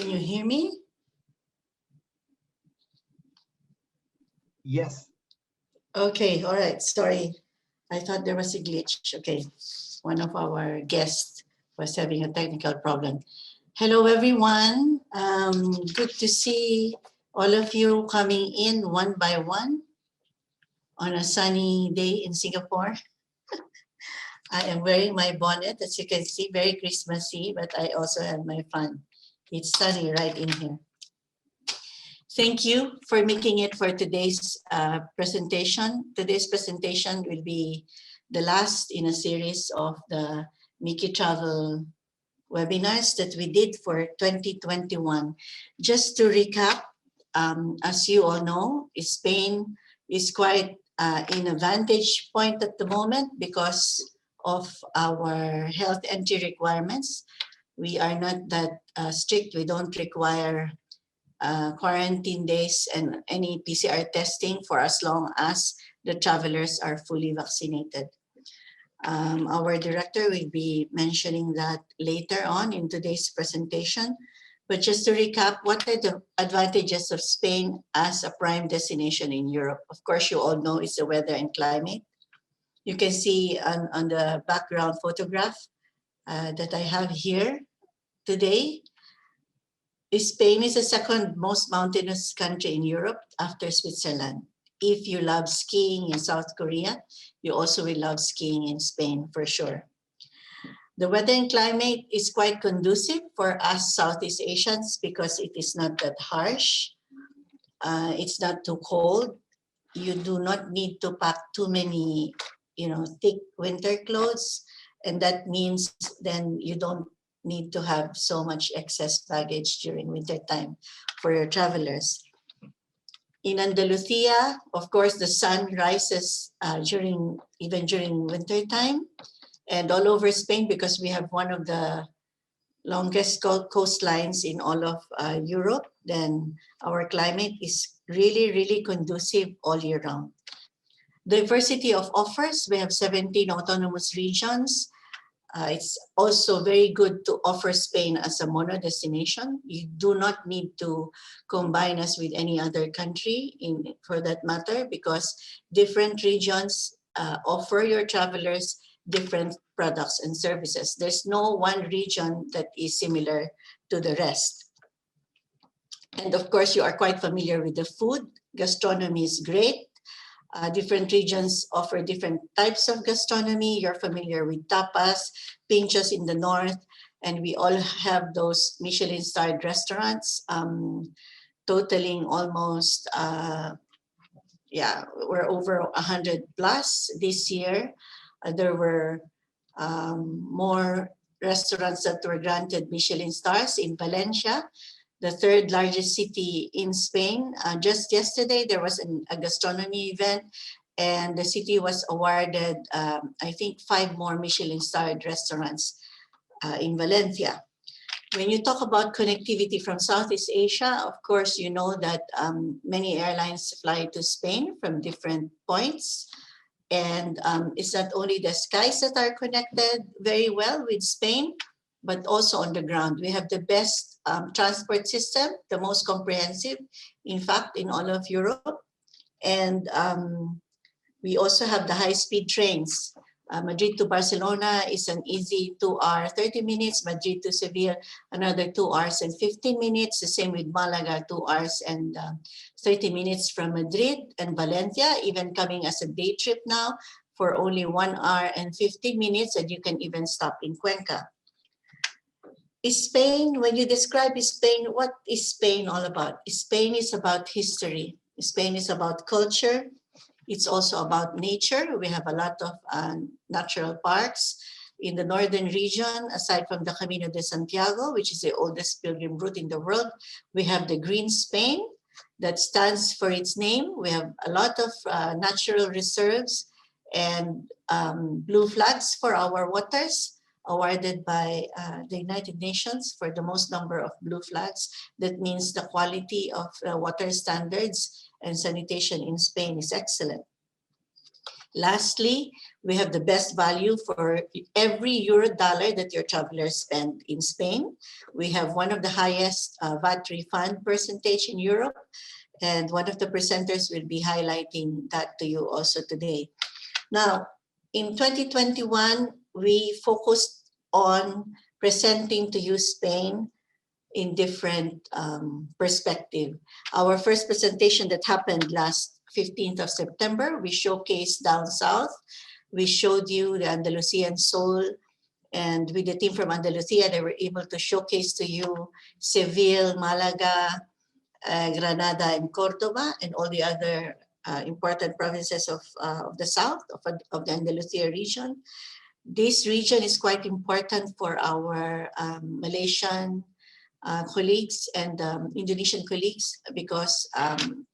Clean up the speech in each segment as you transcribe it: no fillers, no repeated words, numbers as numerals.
Can you hear me? Yes. Okay, all right, sorry. I thought there was a glitch. Okay, one of our guests was having a technical problem. Hello, everyone. Good to see all of you coming in one by one on a sunny day in Singapore. I am wearing my bonnet, as you can see, very Christmassy, but I also have my fun. It's sunny right in here. Thank you for making it for today's presentation. Today's presentation will be the last in a series of the Mickey Travel webinars that we did for 2021. Just to recap, as you all know, Spain is quite in a vantage point at the moment because of our health entry requirements. We are not that strict. We don't require quarantine days and any PCR testing for as long as the travelers are fully vaccinated. Our director will be mentioning that later on in today's presentation. But just to recap, what are the advantages of Spain as a prime destination in Europe? Of course, you all know it's the weather and climate. You can see on the background photograph that I have here today. Spain is the second most mountainous country in Europe after Switzerland. If you love skiing in South Korea, you also will love skiing in Spain for sure. The weather and climate is quite conducive for us Southeast Asians because it is not that harsh. It's not too cold. You do not need to pack too many, thick winter clothes. And that means then you don't need to have so much excess baggage during winter time for your travelers. In Andalusia, of course, the sun rises even during winter time, and all over Spain because we have one of the longest coastlines in all of Europe. Then our climate is really, really conducive all year round. Diversity of offers, we have 17 autonomous regions. It's also very good to offer Spain as a mono destination. You do not need to combine us with any other country for that matter, because different regions offer your travelers different products and services. There's no one region that is similar to the rest. And of course, you are quite familiar with the food. Gastronomy is great. Different regions offer different types of gastronomy. You're familiar with tapas, pinchos in the north, and we all have those Michelin-starred restaurants, totaling almost, we're over 100 plus this year. There were more restaurants that were granted Michelin stars in Valencia, the third largest city in Spain. Just yesterday, there was a gastronomy event, and the city was awarded, I think, 5 more Michelin-starred restaurants in Valencia. When you talk about connectivity from Southeast Asia, of course, you know that many airlines fly to Spain from different points. And it's not only the skies that are connected very well with Spain, but also on the ground. We have the best transport system, the most comprehensive, in fact, in all of Europe. And we also have the high-speed trains. Madrid to Barcelona is an easy 2 hour, 30 minutes. Madrid to Seville, another 2 hours and 15 minutes. The same with Malaga, 2 hours and 30 minutes from Madrid, and Valencia, even coming as a day trip now for only 1 hour and 15 minutes. And you can even stop in Cuenca. Spain, when you describe Spain, what is Spain all about? Spain is about history. Spain is about culture. It's also about nature. We have a lot of natural parks in the northern region. Aside from the Camino de Santiago, which is the oldest pilgrim route in the world, we have the Green Spain that stands for its name. We have a lot of natural reserves and blue flags for our waters, awarded by the United Nations for the most number of blue flags. That means the quality of water standards and sanitation in Spain is excellent. Lastly, we have the best value for every euro dollar that your travelers spend in Spain. We have one of the highest VAT refund percentage in Europe, and one of the presenters will be highlighting that to you also today. Now, in 2021, we focused on presenting to you Spain in different perspective. Our first presentation that happened last 15th of September, we showcased down south. We showed you the Andalusian soul, and with the team from Andalusia, they were able to showcase to you Seville, Malaga, Granada, and Cordoba, and all the other important provinces of the south of the Andalusia region. This region is quite important for our Malaysian colleagues and Indonesian colleagues because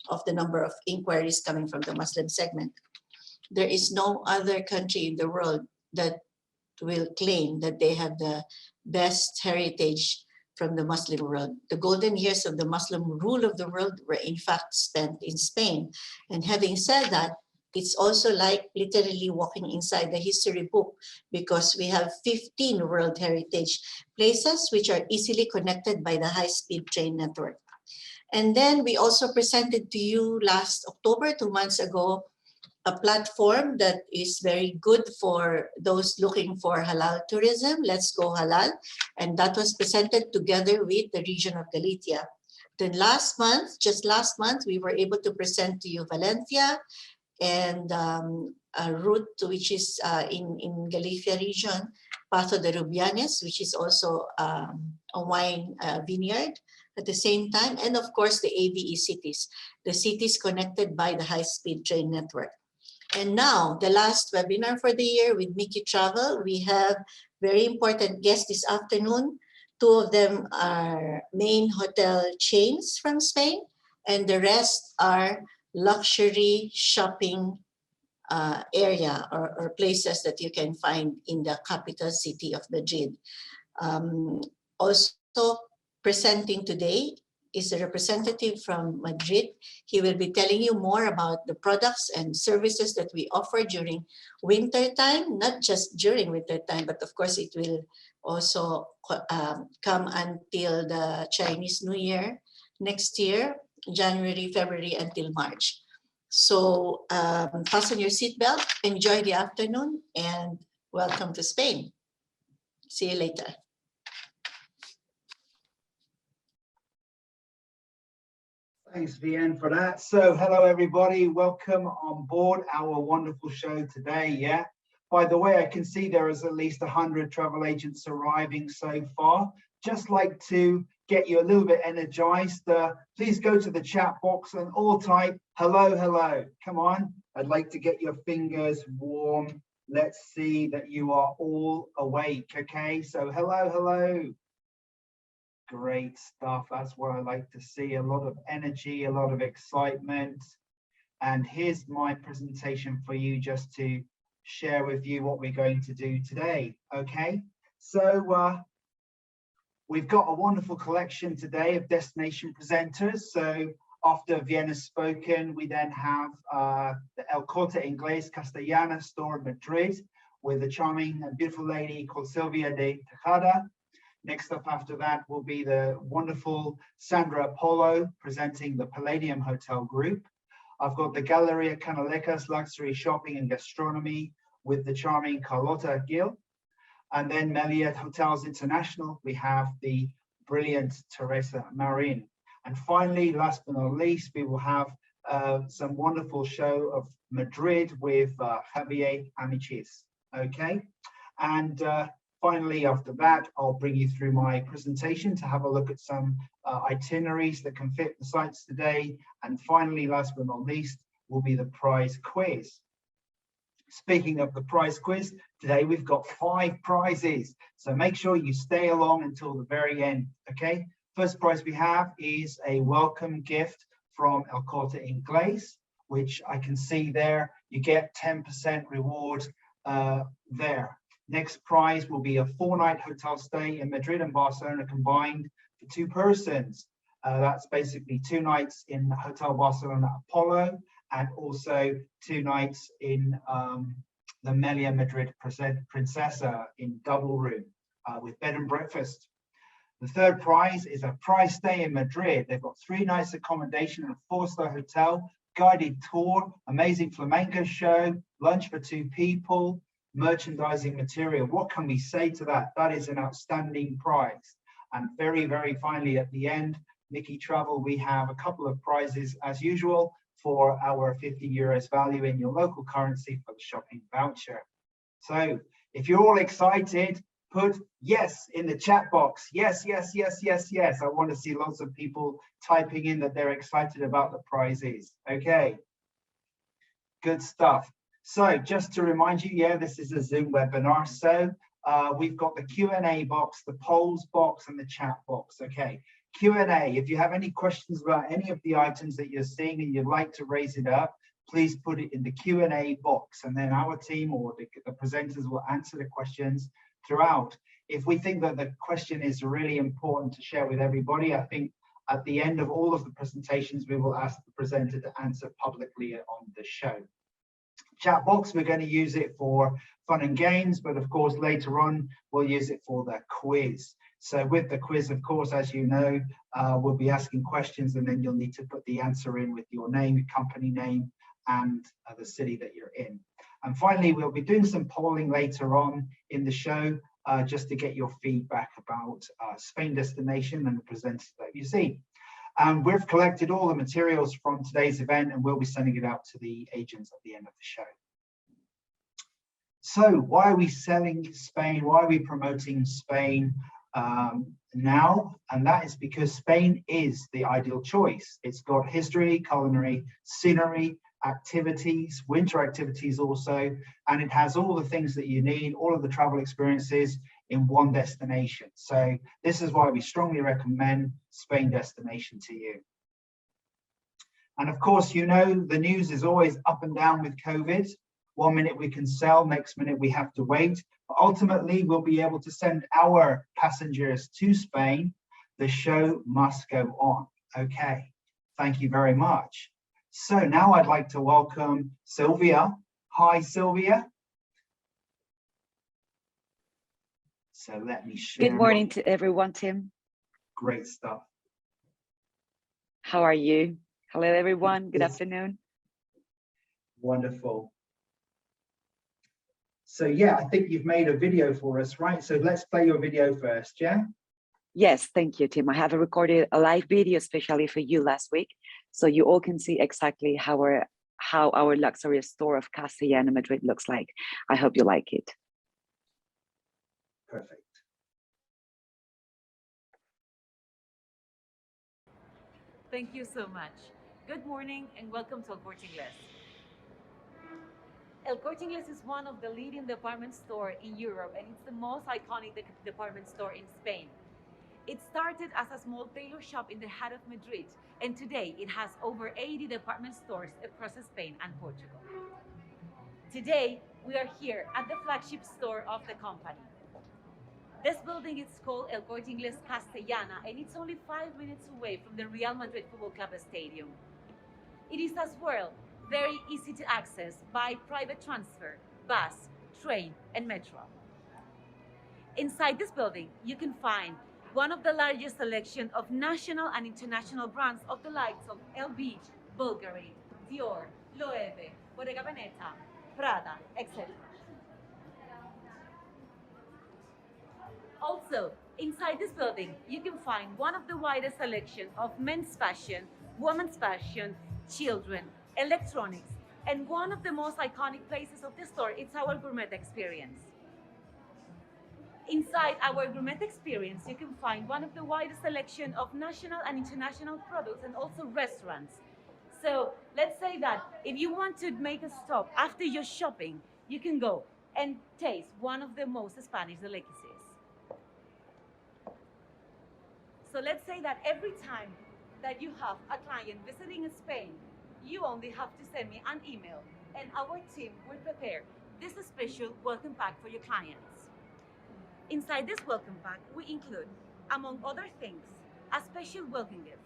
of the number of inquiries coming from the Muslim segment. There is no other country in the world that will claim that they have the best heritage from the Muslim world. The golden years of the Muslim rule of the world were in fact spent in Spain. And having said that, it's also like literally walking inside the history book because we have 15 World Heritage places which are easily connected by the high-speed train network. And then we also presented to you last October, 2 months ago, a platform that is very good for those looking for halal tourism. Let's Go Halal. And that was presented together with the region of Galicia. Then last month, just last month, we were able to present to you Valencia, and a route which is in Galicia region, Paso de Rubianes, which is also a wine vineyard at the same time, and of course the AVE cities, the cities connected by the high-speed train network. And now, the last webinar for the year with Mickey Travel, we have very important guests this afternoon. Two of them are main hotel chains from Spain, and the rest are luxury shopping area or places that you can find in the capital city of Madrid. Also presenting today is a representative from Madrid. He will be telling you more about the products and services that we offer during winter time, not just during winter time, but of course it will also come until the Chinese New Year next year, January, February, until March. So fasten your seatbelt, enjoy the afternoon, and welcome to Spain. See you later. Thanks, Vienne, for that. So hello, everybody. Welcome on board our wonderful show today. Yeah. By the way, I can see there is at least 100 travel agents arriving so far. Just like to get you a little bit energized. Please go to the chat box and all type hello, hello. Come on. I'd like to get your fingers warm. Let's see that you are all awake. Okay. So hello, hello. Great stuff. That's what I like to see. A lot of energy, a lot of excitement. And here's my presentation for you, just to share with you what we're going to do today. Okay, so we've got a wonderful collection today of destination presenters. So after Vienna's spoken, we then have the El Corte Inglés Castellana store in Madrid with a charming and beautiful lady called Silvia de Tejada. Next up after that will be the wonderful Sandra Apollo presenting the Palladium Hotel Group. I've got the Galleria Canalecas Luxury Shopping and Gastronomy with the charming Carlota Gil. And then Meliat Hotels International, we have the brilliant Teresa Marin. And finally, last but not least, we will have some wonderful show of Madrid with Javier Amichis. Okay, and finally, after that, I'll bring you through my presentation to have a look at some itineraries that can fit the sites today. And finally, last but not least, will be the prize quiz. Speaking of the prize quiz, today we've got 5 prizes. So make sure you stay along until the very end, okay? First prize we have is a welcome gift from El Corte Inglés, which I can see there. You get 10% reward there. Next prize will be a 4-night hotel stay in Madrid and Barcelona combined for 2 persons. That's basically 2 nights in Hotel Barcelona Apollo and also 2 nights in the Melia Madrid Princesa in double room with bed and breakfast. The third prize is a prize stay in Madrid. They've got 3 nights accommodation in a 4-star hotel, guided tour, amazing flamenco show, lunch for 2 people, merchandising material. What can we say to that? That is an outstanding prize. And very, very finally at the end, Mickey Travel, we have a couple of prizes as usual for our 50 euros value in your local currency for the shopping voucher. So if you're all excited, put yes in the chat box. Yes, yes, yes, yes, yes. I want to see lots of people typing in that they're excited about the prizes. Okay, good stuff. So just to remind you, yeah, this is a Zoom webinar. So we've got the Q&A box, the polls box, and the chat box. Okay, Q&A. If you have any questions about any of the items that you're seeing and you'd like to raise it up, please put it in the Q&A box, and then our team or the presenters will answer the questions throughout. If we think that the question is really important to share with everybody, I think at the end of all of the presentations, we will ask the presenter to answer publicly on the show. Chat box, we're going to use it for fun and games, but of course later on we'll use it for the quiz. So with the quiz, of course, as you know, we'll be asking questions, and then you'll need to put the answer in with your name, your company name, and the city that you're in. And finally, we'll be doing some polling later on in the show, just to get your feedback about Spain destination and the presenters that you see. We've collected all the materials from today's event, and we'll be sending it out to the agents at the end of the show. So why are we selling Spain? Why are we promoting Spain now? And that is because Spain is the ideal choice. It's got history, culinary, scenery, activities, winter activities also, and it has all the things that you need, all of the travel experiences in one destination. So this is why we strongly recommend Spain destination to you. And of course, you know, the news is always up and down with COVID. 1 minute we can sell, next minute we have to wait. But ultimately, we'll be able to send our passengers to Spain. The show must go on. Okay, thank you very much. So now I'd like to welcome Sylvia. Hi, Sylvia. So let me share. Good morning to everyone, Tim. Great stuff. How are you? Hello, everyone. Good afternoon. Wonderful. So yeah, I think you've made a video for us, right? So let's play your video first, yeah? Yes, thank you, Tim. I have recorded a live video especially for you last week, so you all can see exactly how our luxurious store of Castellana Madrid looks like. I hope you like it. Perfect. Thank you so much. Good morning and welcome to El Corte Inglés. El Corte Inglés is one of the leading department stores in Europe, and it's the most iconic department store in Spain. It started as a small tailor shop in the heart of Madrid, and today it has over 80 department stores across Spain and Portugal. Today, we are here at the flagship store of the company. This building is called El Corte Inglés Castellana, and it's only 5 minutes away from the Real Madrid Football Club stadium. It is as well very easy to access by private transfer, bus, train, and metro. Inside this building, you can find one of the largest selection of national and international brands of the likes of LV, Bulgari, Dior, Loewe, Bottega Veneta, Prada, etc. Also, inside this building, you can find one of the widest selection of men's fashion, women's fashion, children, electronics, and one of the most iconic places of the store is our gourmet experience. Inside our gourmet experience, you can find one of the widest selection of national and international products and also restaurants. So let's say that if you want to make a stop after your shopping, you can go and taste one of the most Spanish delicacies. So let's say that every time that you have a client visiting Spain, you only have to send me an email and our team will prepare this special welcome pack for your clients. Inside this welcome pack, we include, among other things, a special welcome gift.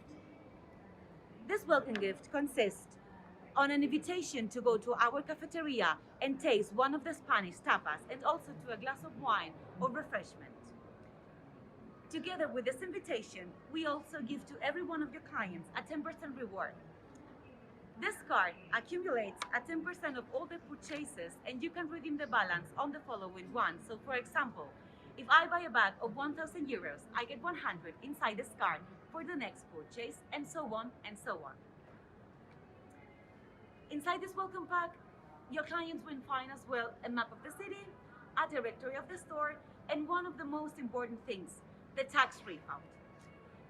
This welcome gift consists on an invitation to go to our cafeteria and taste one of the Spanish tapas and also to a glass of wine or refreshment. Together with this invitation, we also give to every one of your clients a 10% reward. This card accumulates a 10% of all the purchases and you can redeem the balance on the following one. So for example, if I buy a bag of 1,000 euros, I get 100 inside this card for the next purchase, and so on and so on. Inside this welcome pack, your clients will find as well a map of the city, a directory of the store, and one of the most important things, the tax refund.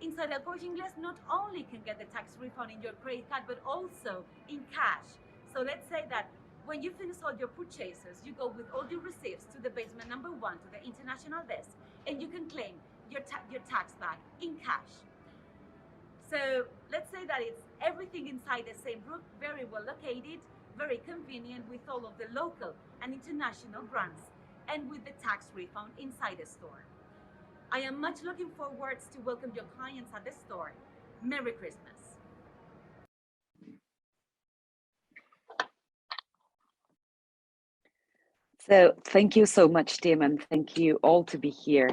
Inside El Corte Inglés, not only can get the tax refund in your credit card, but also in cash. So let's say that when you finish all your purchases, you go with all your receipts to the basement number 1 to the international desk, and you can claim your tax back in cash. So let's say that it's everything inside the same group, very well located, very convenient with all of the local and international brands, and with the tax refund inside the store. I am much looking forward to welcome your clients at the store. Merry Christmas. So thank you so much, Tim, and thank you all to be here.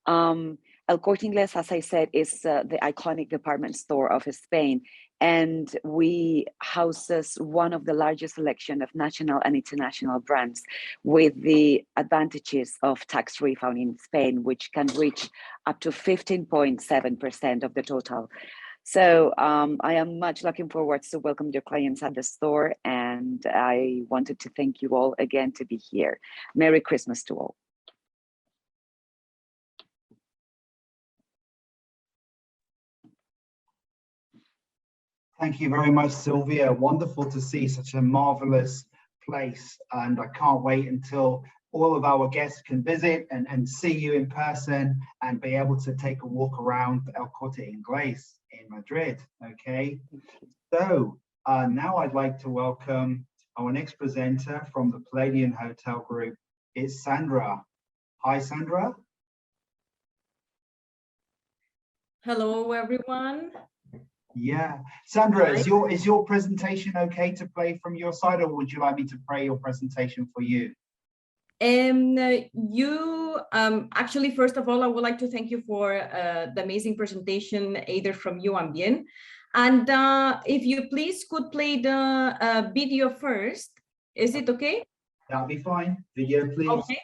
El Corte Inglés, as I said, is the iconic department store of Spain, and we houses one of the largest selection of national and international brands with the advantages of tax refund in Spain, which can reach up to 15.7% of the total. So I am much looking forward to welcome your clients at the store, and I wanted to thank you all again to be here. Merry Christmas to all. Thank you very much, Sylvia. Wonderful to see such a marvelous place, and I can't wait until all of our guests can visit and see you in person and be able to take a walk around El Corte Inglés in Madrid. Okay, so now I'd like to welcome our next presenter from the Palladian Hotel Group. It's Sandra. Hi, Sandra. Hello, everyone. Yeah, Sandra, Hi. is your presentation okay to play from your side, or would you like me to play your presentation for you? Actually, first of all, I would like to thank you for the amazing presentation, either from you and Bien. And if you please could play the video first. Is it okay? That'll be fine. Video, please. Okay.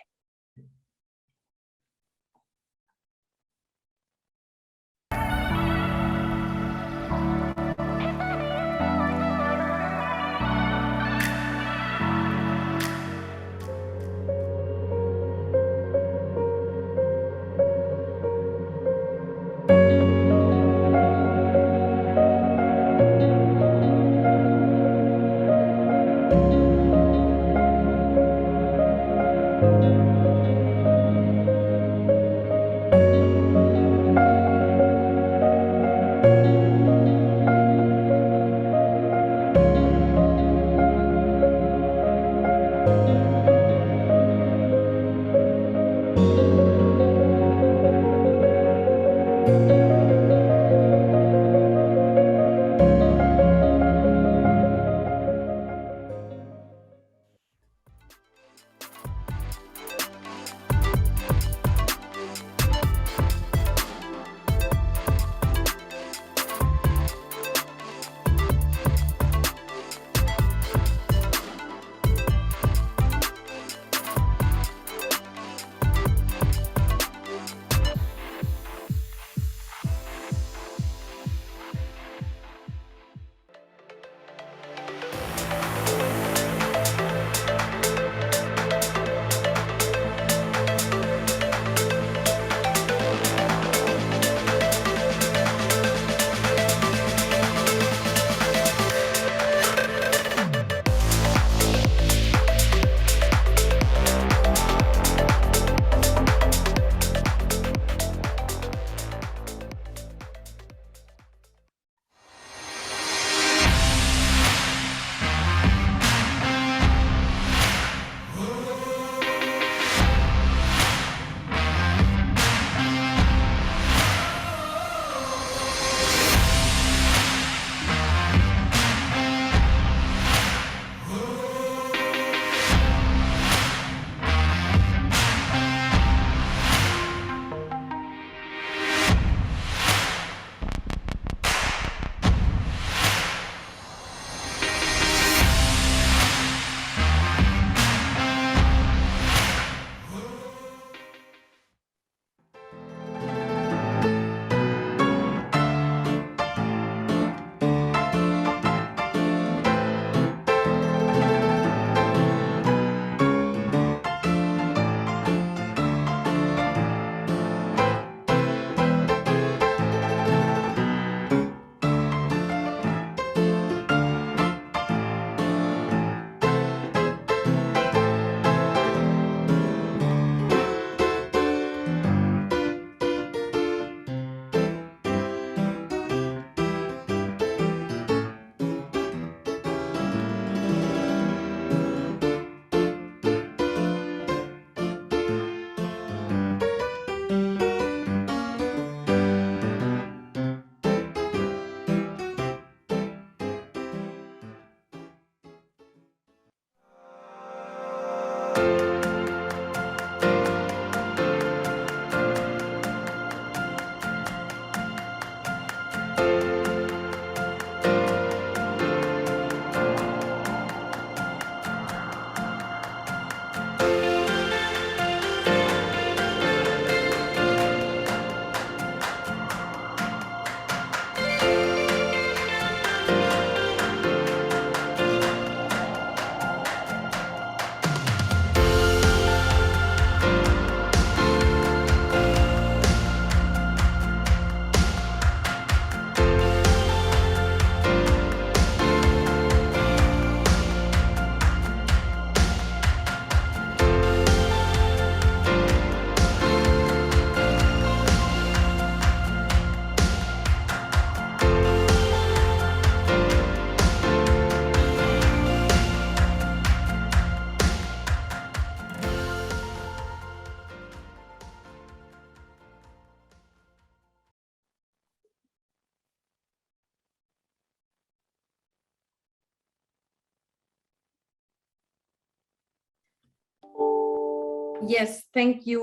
Yes, thank you,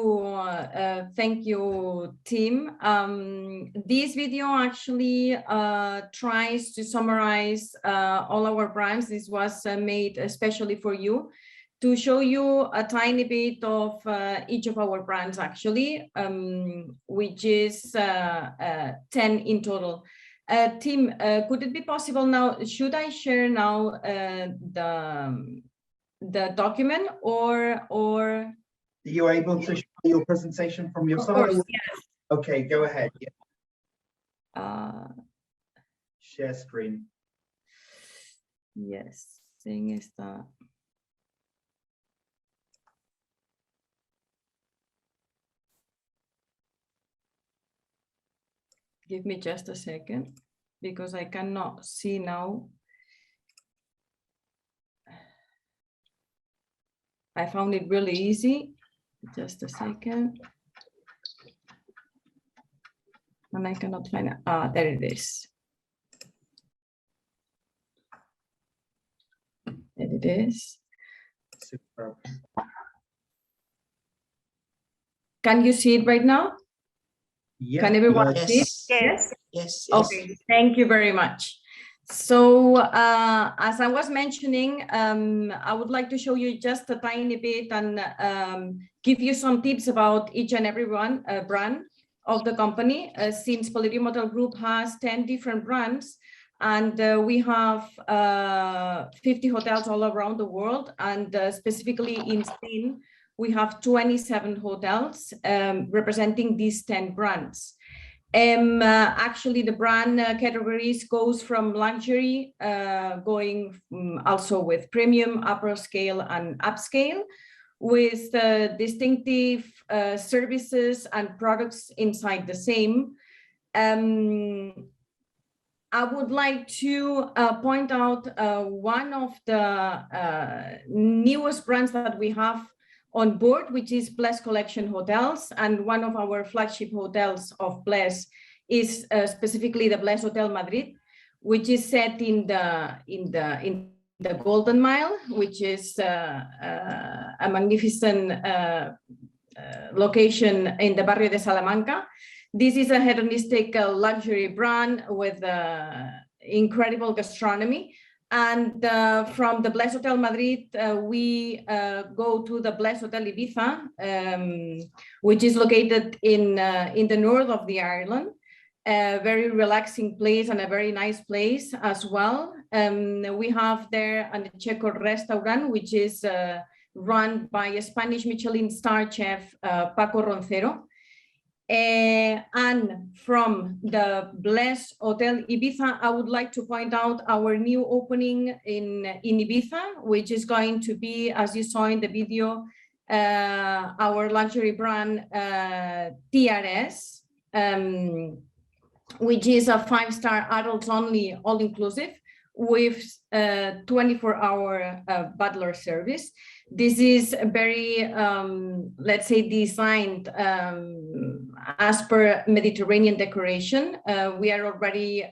Tim. This video actually tries to summarize all our brands. This was made especially for you to show you a tiny bit of each of our brands, actually, which is 10 in total. Tim, could it be possible now? Should I share now the document or? Are you able to show your presentation from your Of side? course, yes. Okay, go ahead. Yeah. Share screen. Yes, seeing esta. Give me just a second because I cannot see now. I found it really easy. Just a second. And I cannot find it. Ah, there it is. There it is. Super. Can you see it right now? Yeah. Can everyone Yes. see it? Yes. Yes. Okay, thank you very much. So as I was mentioning, I would like to show you just a tiny bit and give you some tips about each and every one brand of the company. Since Palladium Hotel Group has 10 different brands, and we have 50 hotels all around the world, and specifically in Spain, we have 27 hotels representing these 10 brands. Actually, the brand categories goes from luxury, going also with premium, upper scale, and upscale, with distinctive services and products inside the same. I would like to point out one of the newest brands that we have on board, which is Bless Collection Hotels, and one of our flagship hotels of Bless is specifically the Bless Hotel Madrid, which is set in the Golden Mile, which is a magnificent location in the Barrio de Salamanca. This is a hedonistic luxury brand with incredible gastronomy. And from the Bless Hotel Madrid, we go to the Bless Hotel Ibiza, which is located in the north of the island. A very relaxing place and a very nice place as well. We have there a Checo restaurant, which is run by a Spanish Michelin star chef, Paco Roncero. And from the Bless Hotel Ibiza, I would like to point out our new opening in Ibiza, which is going to be, as you saw in the video, our luxury brand TRS, which is a 5-star adults only, all-inclusive, with 24-hour butler service. This is very, let's say, designed as per Mediterranean decoration. We are already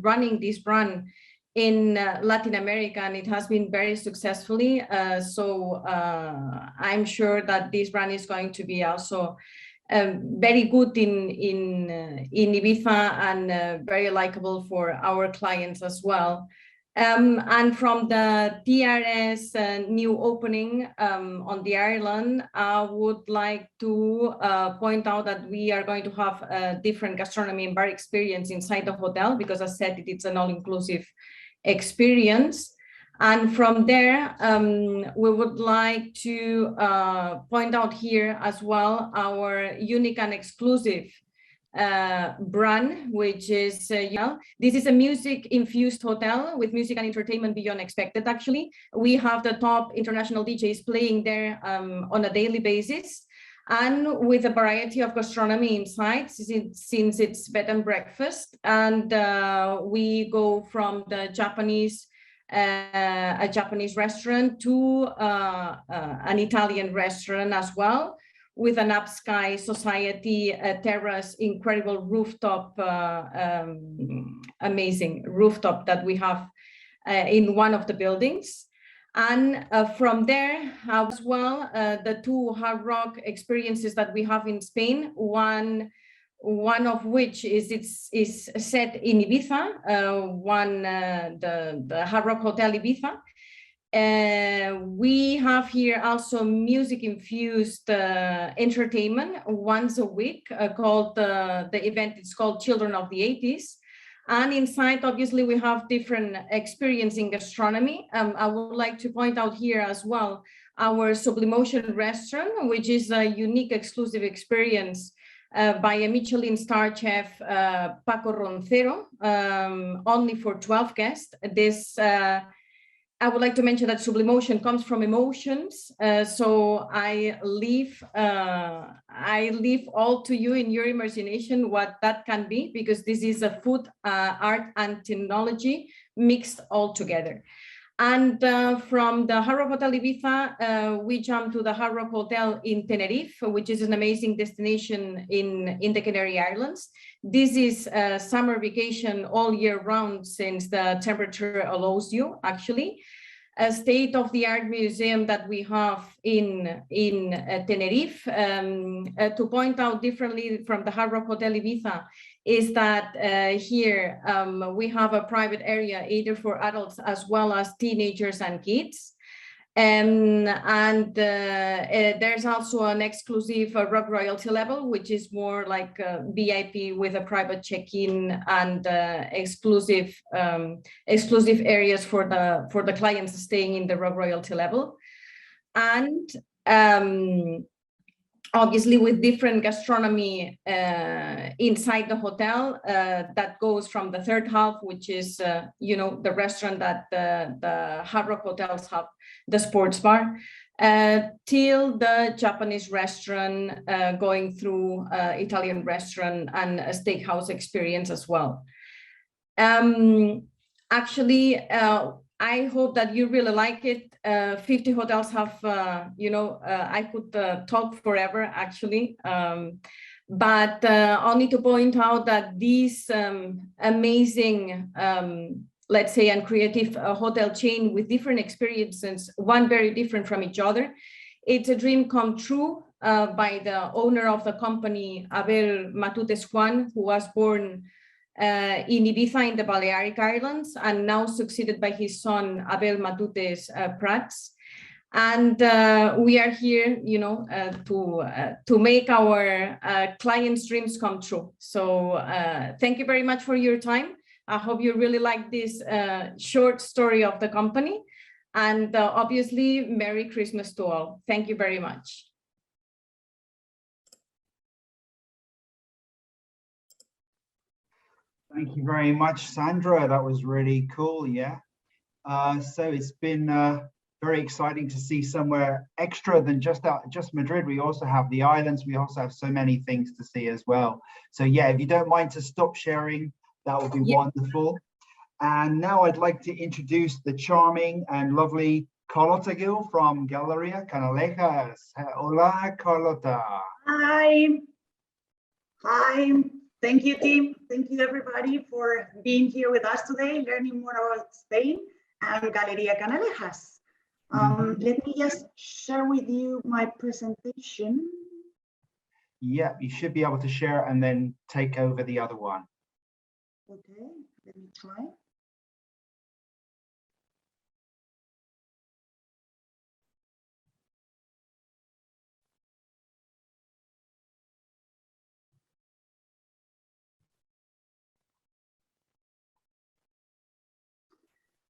running this brand in Latin America, and it has been very successfully. So I'm sure that this brand is going to be also very good in Ibiza and very likable for our clients as well. And from the TRS new opening on the island, I would like to point out that we are going to have a different gastronomy and bar experience inside the hotel, because as I said, it's an all-inclusive experience. And from there, we would like to point out here as well our unique and exclusive brand, which is this is a music infused hotel with music and entertainment beyond expected. Actually, we have the top international DJs playing there on a daily basis, and with a variety of gastronomy inside, since it's bed and breakfast. And we go from the Japanese a Japanese restaurant to an Italian restaurant as well, with an upsky society terrace, incredible rooftop, amazing rooftop that we have in one of the buildings. And from there as well, the two hard rock experiences that we have in Spain, one of which is set in Ibiza, the Hard Rock Hotel Ibiza. We have here also music infused entertainment once a week called the event is called Children of the 80s. And inside, obviously, we have different experience in gastronomy. I would like to point out here as well our Sublimotion restaurant, which is a unique exclusive experience by a Michelin star chef, Paco Roncero, only for 12 guests. This I would like to mention that Sublimotion comes from emotions, so I leave all to you in your imagination what that can be, because this is a food, art, and technology mixed all together. And from the Hard Rock Hotel Ibiza, we jump to the Hard Rock Hotel in Tenerife, which is an amazing destination in the Canary Islands. This is a summer vacation all year round, since the temperature allows you, actually. A state-of-the-art museum that we have in Tenerife. To point out differently from the Hard Rock Hotel Ibiza is that here we have a private area either for adults as well as teenagers and kids. There's also an exclusive rock royalty level, which is more like VIP with a private check-in and exclusive areas for the clients staying in the rock royalty level. And obviously with different gastronomy inside the hotel that goes from the third half, which is the restaurant that the Hard Rock hotels have, the sports bar, till the Japanese restaurant, going through Italian restaurant and a steakhouse experience as well. Actually, I hope that you really like it. 50 hotels have, I could talk forever actually, but only to point out that these amazing, let's say, and creative hotel chain with different experiences, one very different from each other. It's a dream come true by the owner of the company, Abel Matutes Juan, who was born in Ibiza in the Balearic Islands, and now succeeded by his son, Abel Matutes Prats. And we are here, to make our clients' dreams come true. So thank you very much for your time. I hope you really like this short story of the company. And obviously, Merry Christmas to all. Thank you very much. Thank you very much, Sandra. That was really cool. Yeah. So it's been very exciting to see somewhere extra than just Madrid. We also have the islands. We also have so many things to see as well. So yeah, if you don't mind to stop sharing, that would be wonderful. And now I'd like to introduce the charming and lovely Carlota Gil from Galeria Canalejas. Hola, Carlota. Hi. Thank you, team. Thank you, everybody, for being here with us today, learning more about Spain and Galeria Canalejas. Let me just share with you my presentation. Yeah, you should be able to share and then take over the other one. Okay, let me try.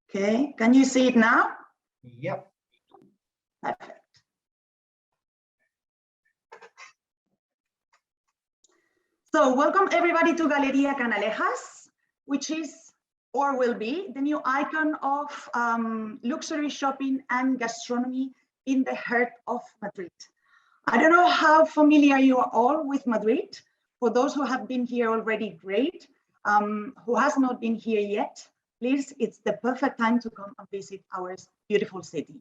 Okay, can you see it now? Yep. Perfect. So welcome everybody to Galeria Canalejas, which is or will be the new icon of luxury shopping and gastronomy in the heart of Madrid. I don't know how familiar you are all with Madrid. For those who have been here already, great. Who has not been here yet, please, it's the perfect time to come and visit our beautiful city.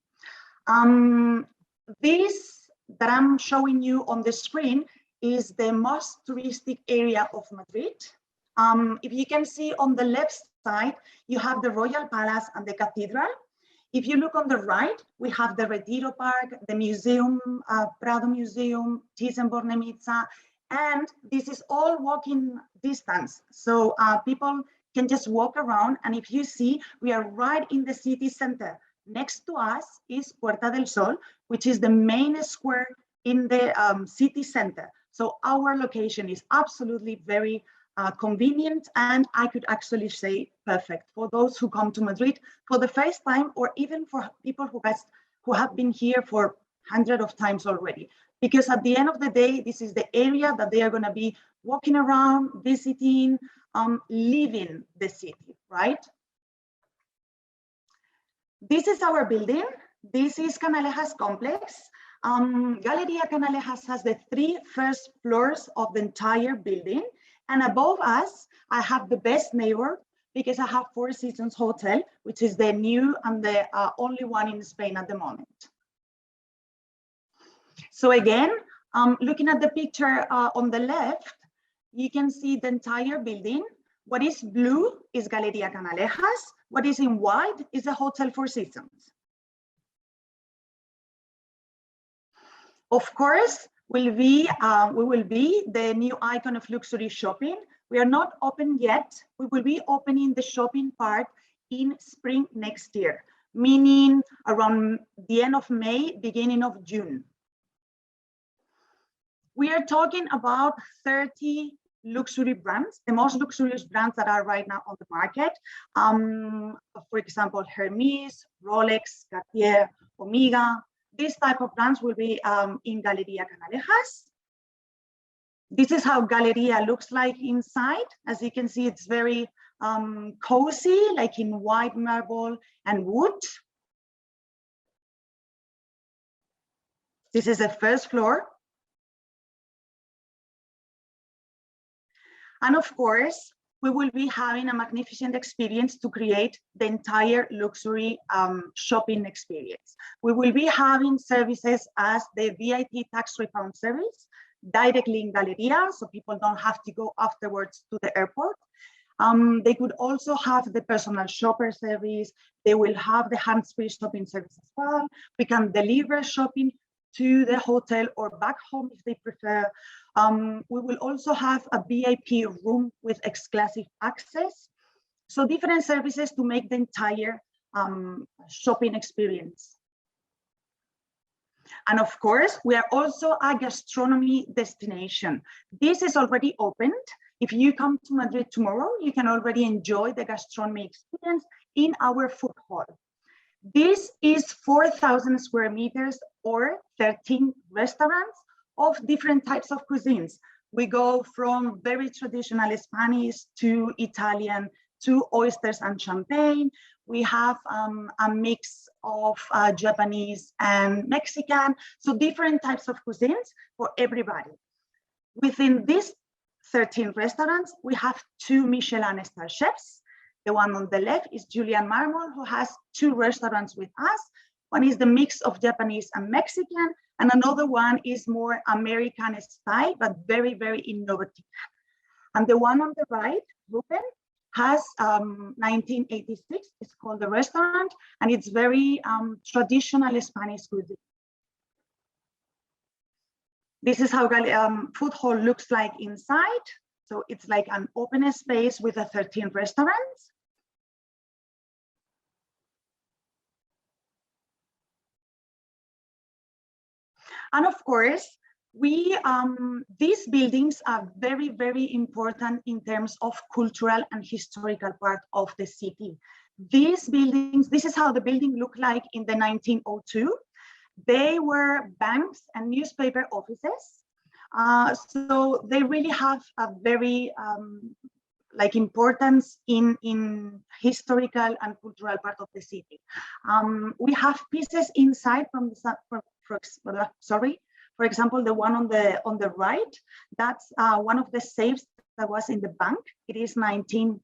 This that I'm showing you on the screen is the most touristic area of Madrid. If you can see on the left side, you have the Royal Palace and the Cathedral. If you look on the right, we have the Retiro Park, the museum, Prado Museum, Thyssen-Bornemisza, and this is all walking distance. So people can just walk around, and if you see, we are right in the city center. Next to us is Puerta del Sol, which is the main square in the city center. So our location is absolutely very convenient, and I could actually say perfect for those who come to Madrid for the first time, or even for people who have been here for hundreds of times already. Because at the end of the day, this is the area that they are going to be walking around, visiting, living the city, right? This is our building. This is Canalejas complex. Galeria Canalejas has the 3 first floors of the entire building. And above us, I have the best neighbor because I have Four Seasons Hotel, which is the new and the only one in Spain at the moment. So again, looking at the picture on the left, you can see the entire building. What is blue is Galeria Canalejas. What is in white is the Hotel Four Seasons. Of course, we will be the new icon of luxury shopping. We are not open yet. We will be opening the shopping part in spring next year, meaning around the end of May, beginning of June. We are talking about 30 luxury brands, the most luxurious brands that are right now on the market. For example, Hermes, Rolex, Cartier, Omega. This type of brands will be in Galeria Canalejas. This is how Galeria looks like inside. As you can see, it's very cozy, like in white marble and wood. This is the first floor. And of course, we will be having a magnificent experience to create the entire luxury shopping experience. We will be having services as the VIP tax refund service directly in Galeria, so people don't have to go afterwards to the airport. They could also have the personal shopper service. They will have the hands-free shopping service as well. We can deliver shopping to the hotel or back home if they prefer. We will also have a VIP room with exclusive access. So different services to make the entire shopping experience. And of course, we are also a gastronomy destination. This is already opened. If you come to Madrid tomorrow, you can already enjoy the gastronomy experience in our food hall. This is 4,000 square meters or 13 restaurants of different types of cuisines. We go from very traditional Spanish to Italian to oysters and champagne. We have a mix of Japanese and Mexican, so different types of cuisines for everybody. Within these 13 restaurants, we have 2 Michelin star chefs. The one on the left is Julian Marmol, who has 2 restaurants with us. One is the mix of Japanese and Mexican, and another one is more American style, but very, very innovative. And the one on the right, Ruben, has 1986. It's called the restaurant, and it's very traditional Spanish cuisine. This is how food hall looks like inside. So it's like an open space with 13 restaurants. And of course, these buildings are very, very important in terms of cultural and historical part of the city. These buildings, this is how the building looked like in the 1902. They were banks and newspaper offices. So they really have a very like importance in historical and cultural part of the city. We have pieces inside from the, for example, the one on the right, that's one of the safes that was in the bank. It is 19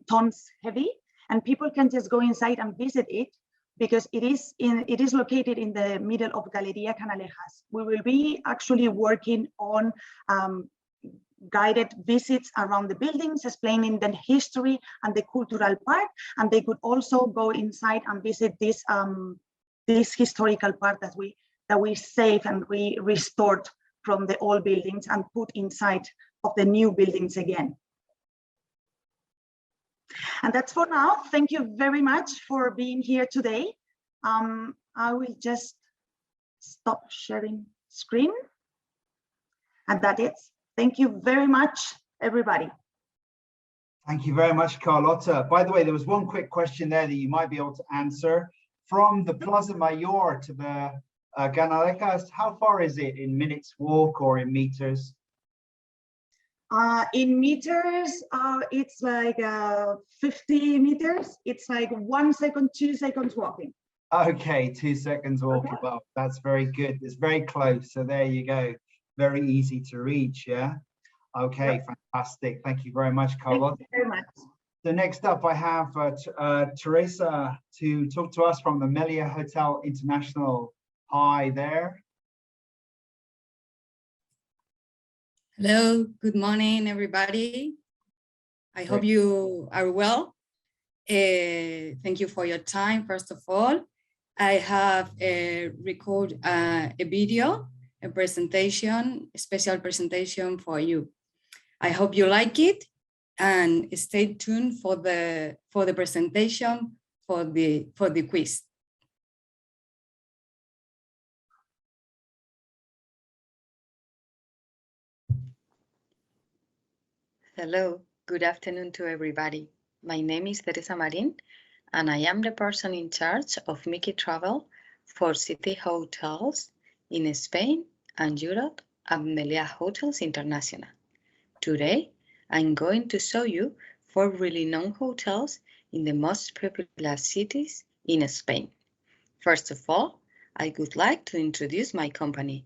tons heavy, and people can just go inside and visit it because it is located in the middle of Galeria Canalejas. We will be actually working on guided visits around the buildings, explaining the history and the cultural part, and they could also go inside and visit this historical part that we saved and we restored from the old buildings and put inside of the new buildings again. And that's for now. Thank you very much for being here today. I will just stop sharing screen. And that is. Thank you very much, everybody. Thank you very much, Carlota. By the way, there was one quick question there that you might be able to answer. From the Plaza Mayor to the Canalejas, how far is it in minutes walk or in meters? In meters, it's like 50 meters. It's like 1 second, 2 seconds walking. Okay, 2 seconds walk above. That's very good. It's very close. So there you go. Very easy to reach, yeah? Okay, fantastic. Thank you very much, Carlota. Thank you very much. So next up, I have Teresa to talk to us from the Meliá Hotel International. Hi there. Hello, good morning, everybody. I hope you are well. Thank you for your time, first of all. I have recorded a video, a presentation, a special presentation for you. I hope you like it and stay tuned for the presentation for the quiz. Hello, good afternoon to everybody. My name is Teresa Marin, and I am the person in charge of Mickey Travel for city hotels in Spain and Europe at Meliá Hotels International. Today, I'm going to show you 4 really known hotels in the most popular cities in Spain. First of all, I would like to introduce my company.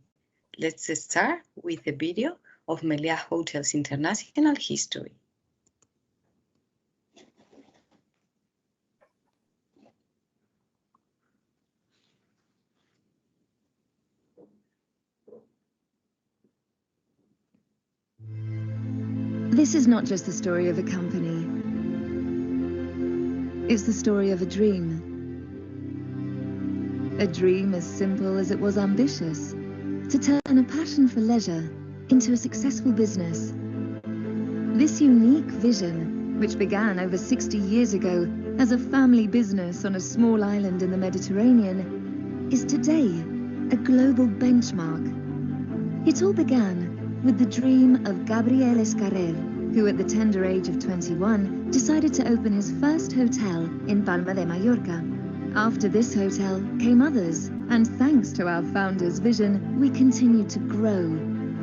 Let's start with a video of Meliá Hotels International history. This is not just the story of a company. It's the story of a dream. A dream as simple as it was ambitious, to turn a passion for leisure into a successful business. This unique vision, which began over 60 years ago as a family business on a small island in the Mediterranean, is today a global benchmark. It all began with the dream of Gabriel Escarrer, who at the tender age of 21 decided to open his first hotel in Palma de Mallorca. After this hotel came others, and thanks to our founder's vision, we continued to grow,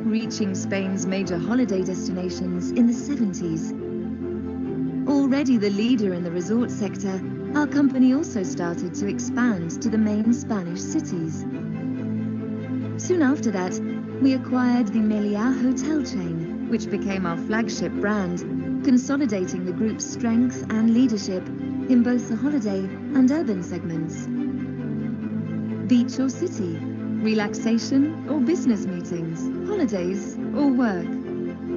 reaching Spain's major holiday destinations in the 70s. Already the leader in the resort sector, our company also started to expand to the main Spanish cities. Soon after that, we acquired the Meliá hotel chain, which became our flagship brand, consolidating the group's strength and leadership in both the holiday and urban segments. Beach or city, relaxation or business meetings, holidays or work.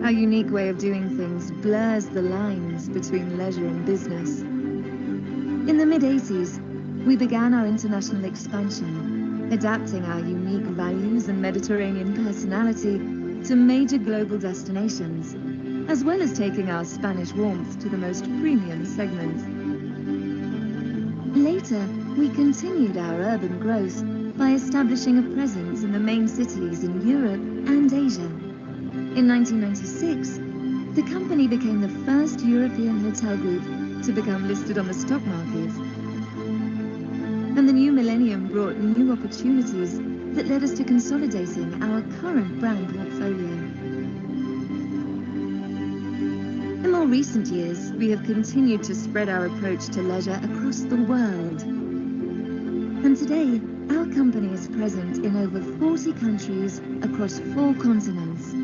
Our unique way of doing things blurs the lines between leisure and business. In the mid-80s, we began our international expansion, adapting our unique values and Mediterranean personality to major global destinations, as well as taking our Spanish warmth to the most premium segments. Later, we continued our urban growth by establishing a presence in the main cities in Europe and Asia. In 1996, the company became the first European hotel group to become listed on the stock market. And the new millennium brought new opportunities that led us to consolidating our current brand portfolio. In more recent years, we have continued to spread our approach to leisure across the world. And today, our company is present in over 40 countries across 4 continents.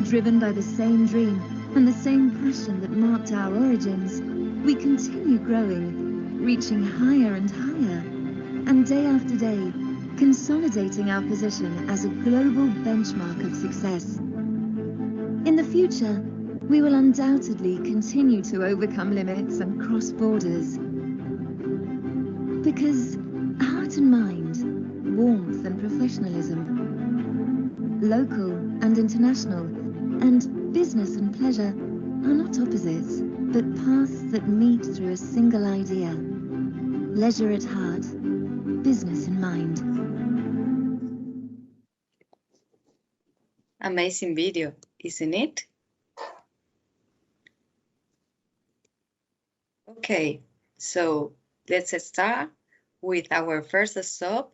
Driven by the same dream and the same passion that marked our origins, we continue growing, reaching higher and higher, and day after day, consolidating our position as a global benchmark of success. In the future, we will undoubtedly continue to overcome limits and cross borders. Because heart and mind, warmth and professionalism, local and international, and business and pleasure are not opposites, but paths that meet through a single idea. Leisure at heart, business in mind. Amazing video, isn't it? Okay, so let's start with our first stop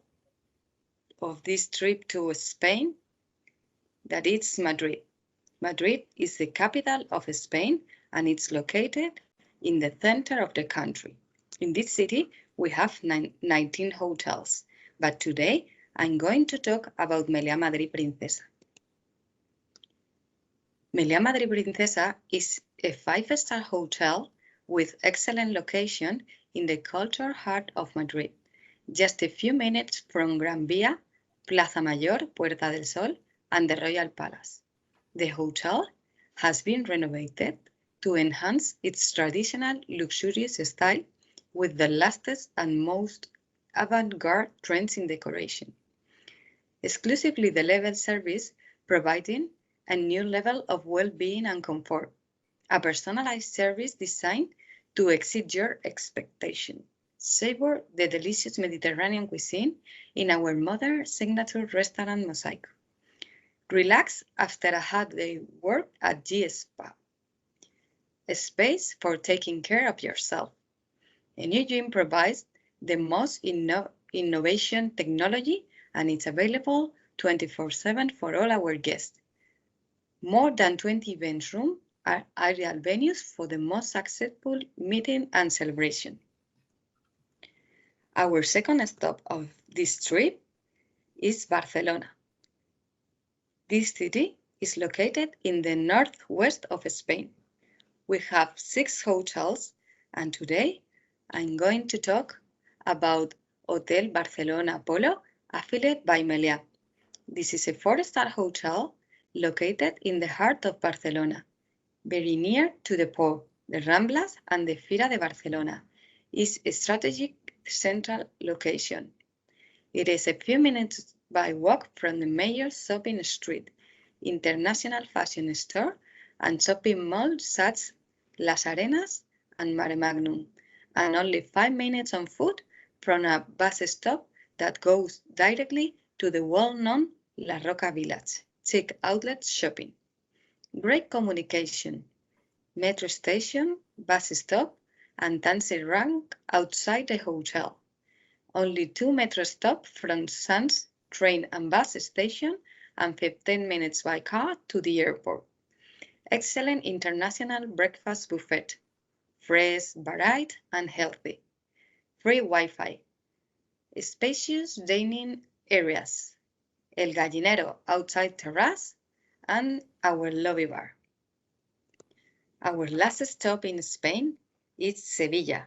of this trip to Spain, that is Madrid. Madrid is the capital of Spain and it's located in the center of the country. In this city, we have 19 hotels, but today I'm going to talk about Meliá Madrid Princesa. Meliá Madrid Princesa is a 5-star hotel with excellent location in the cultural heart of Madrid, just a few minutes from Gran Vía, Plaza Mayor, Puerta del Sol, and the Royal Palace. The hotel has been renovated to enhance its traditional luxurious style with the latest and most avant-garde trends in decoration. Exclusively the level service providing a new level of well-being and comfort, a personalized service designed to exceed your expectation. Savor the delicious Mediterranean cuisine in our modern signature restaurant Mosaic. Relax after a hard day work at G-Spa. A space for taking care of yourself. A new gym provides the most innovation technology and it's available 24/7 for all our guests. More than 20 event rooms are ideal venues for the most successful meeting and celebration. Our second stop of this trip is Barcelona. This city is located in the northwest of Spain. We have 6 hotels, and today I'm going to talk about Hotel Barcelona Polo, affiliated by Meliá. This is a 4-star hotel located in the heart of Barcelona, very near to the port, the Ramblas, and the Fira de Barcelona. It's a strategic central location. It is a few minutes by walk from the major shopping street, international fashion store, and shopping malls such as Las Arenas and Mare Magnum, and only 5 minutes on foot from a bus stop that goes directly to the well-known La Roca Village, chic outlet shopping. Great communication, metro station, bus stop, and taxi rank outside the hotel. Only 2 metro stops from Sands train and bus station and 15 minutes by car to the airport. Excellent international breakfast buffet, fresh, varied, and healthy. Free Wi-Fi. Spacious dining areas. El Gallinero outside terrace and our lobby bar. Our last stop in Spain is Sevilla.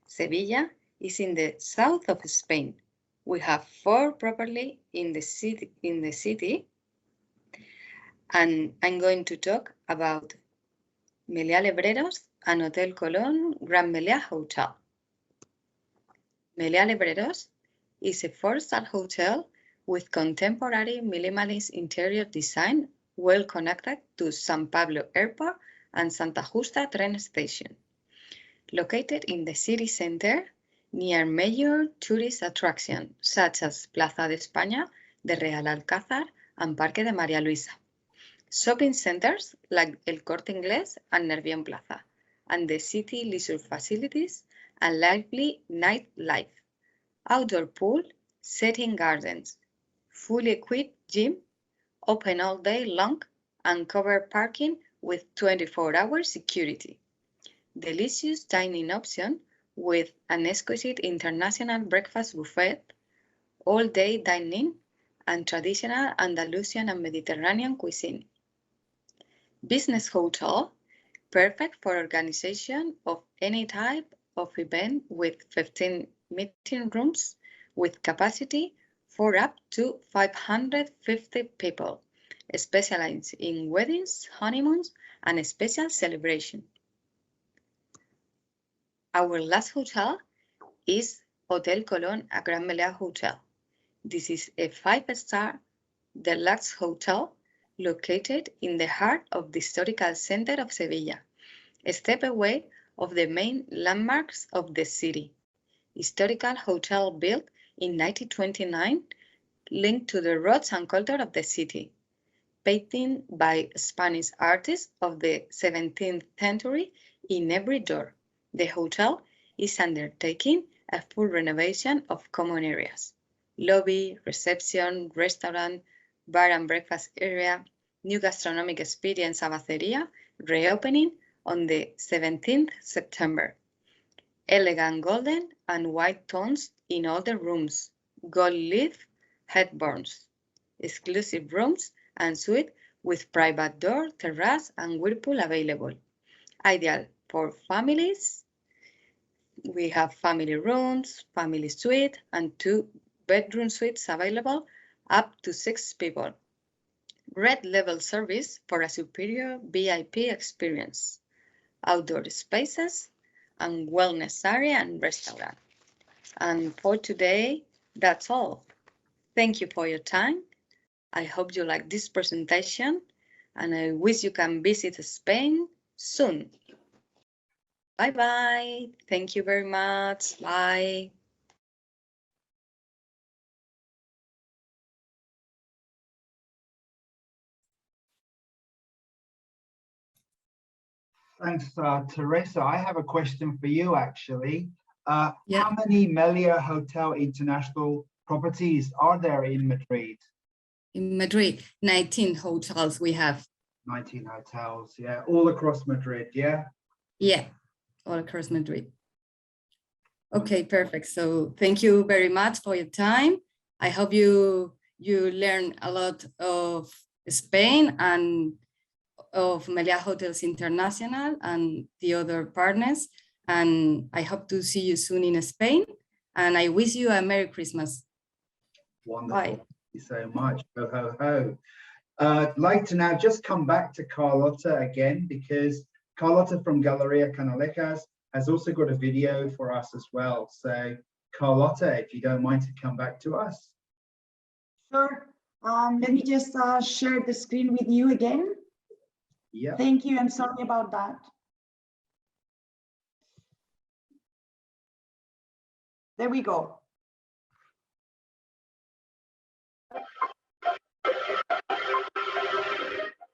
Sevilla is in the south of Spain. We have 4 properties in the city, And I'm going to talk about Meliá Lebreros and Hotel Colón Gran Meliá Hotel. Meliá Lebreros is a 4-star hotel with contemporary minimalist interior design, well connected to San Pablo Airport and Santa Justa train station. Located in the city center, near major tourist attractions such as Plaza de España, the Real Alcázar, and Parque de María Luisa. Shopping centers like El Corte Inglés and Nervión Plaza, and the city leisure facilities and lively nightlife. Outdoor pool, setting gardens, fully equipped gym, open all day long, and covered parking with 24-hour security. Delicious dining option with an exquisite international breakfast buffet, all-day dining, and traditional Andalusian and Mediterranean cuisine. Business hotel, perfect for organization of any type of event with 15 meeting rooms with capacity for up to 550 people, specialized in weddings, honeymoons, and special celebration. Our last hotel is Hotel Colón Gran Meliá Hotel. This is a 5-star deluxe hotel located in the heart of the historical center of Sevilla, a step away of the main landmarks of the city. Historical hotel built in 1929, linked to the roots and culture of the city. Painting by Spanish artists of the 17th century in every door. The hotel is undertaking a full renovation of common areas. Lobby, reception, restaurant, bar and breakfast area, new gastronomic experience Abaceria, reopening on the 17th September. Elegant golden and white tones in all the rooms, gold leaf headboards, exclusive rooms and suite with private door, terrace and whirlpool available. Ideal for families. We have family rooms, family suite, and 2-bedroom suites available up to 6 people. Red level service for a superior VIP experience. Outdoor spaces and wellness area and restaurant. And for today, that's all. Thank you for your time. I hope you like this presentation, and I wish you can visit Spain soon. Bye-bye. Thank you very much. Bye. Thanks, Teresa. I have a question for you, actually. Yeah. How many Meliá Hotel International properties are there in Madrid? In Madrid, 19 hotels we have. 19 hotels, yeah, all across Madrid, yeah? Yeah, all across Madrid. Okay, perfect. So thank you very much for your time. I hope you learn a lot of Spain and of Meliá Hotels International and the other partners. And I hope to see you soon in Spain. And I wish you a Merry Christmas. Wonderful. Bye. Thank you so much. Ho, ho, ho. I'd like to now just come back to Carlota again, because Carlota from Galeria Canalejas has also got a video for us as well. So Carlota, if you don't mind to come back to us. Sure. Let me just share the screen with you again. Yeah. Thank you. I'm sorry about that. There we go.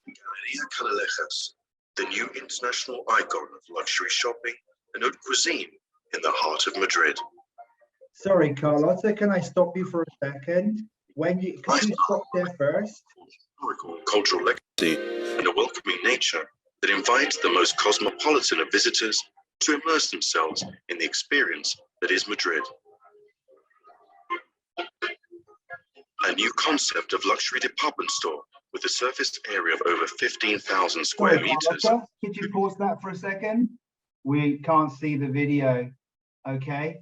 Galeria Canalejas, the new international icon of luxury shopping and haute cuisine in the heart of Madrid. Sorry, Carlota, can I stop you for a second? Could you stop there first? Historical cultural legacy and a welcoming nature that invites the most cosmopolitan of visitors to immerse themselves in the experience that is Madrid. A new concept of luxury department store with a surface area of over 15,000 square Sorry, meters. Carlota, could you pause that for a second? We can't see the video, okay?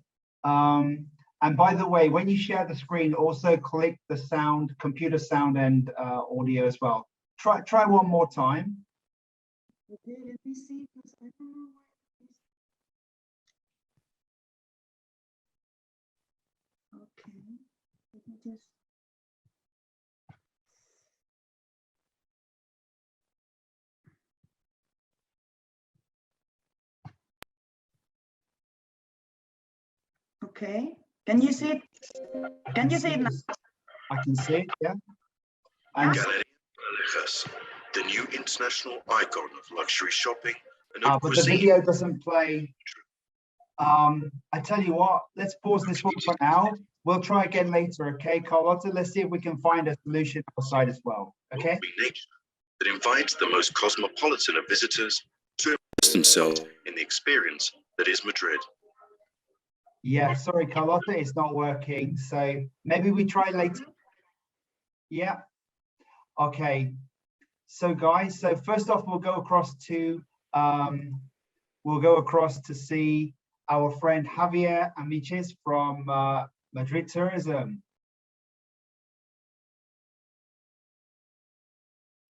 And by the way, when you share the screen, also click the sound, computer sound and audio as well. Try one more time. Okay, let me see, because I don't know where it is. Okay, let me just. Okay, can you see it? Can you see it now? I can see it, yeah. And Galeria Alejas, the new international icon of luxury shopping and but of the cuisine. video doesn't play. I tell you what, let's pause this one for now. We'll try again later, okay, Carlotta? Let's see if we can find a solution outside as well, okay? Nature that invites the most cosmopolitan of visitors to immerse themselves in the experience that is Madrid. Yeah, sorry, Carlotta, it's not working. So maybe we try later. Yeah. Okay. So guys, so first off, we'll go across to see our friend Javier Amiches from Madrid Tourism.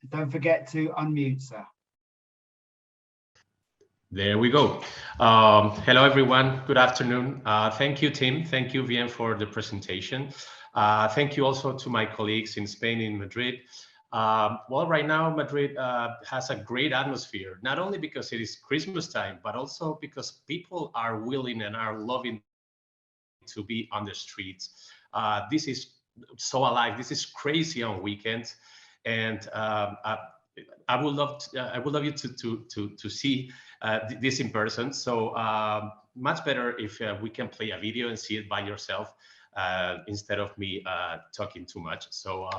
Don't forget to unmute, sir. There we go. Hello, everyone. Good afternoon. Thank you, Tim. Thank you, Bien, for the presentation. Thank you also to my colleagues in Spain, in Madrid. Well, right now, Madrid has a great atmosphere, not only because it is Christmas time, but also because people are willing and are loving to be on the streets. This is so alive. This is crazy on weekends. And I would love you to see this in person. So much better if we can play a video and see it by yourself instead of me talking too much. So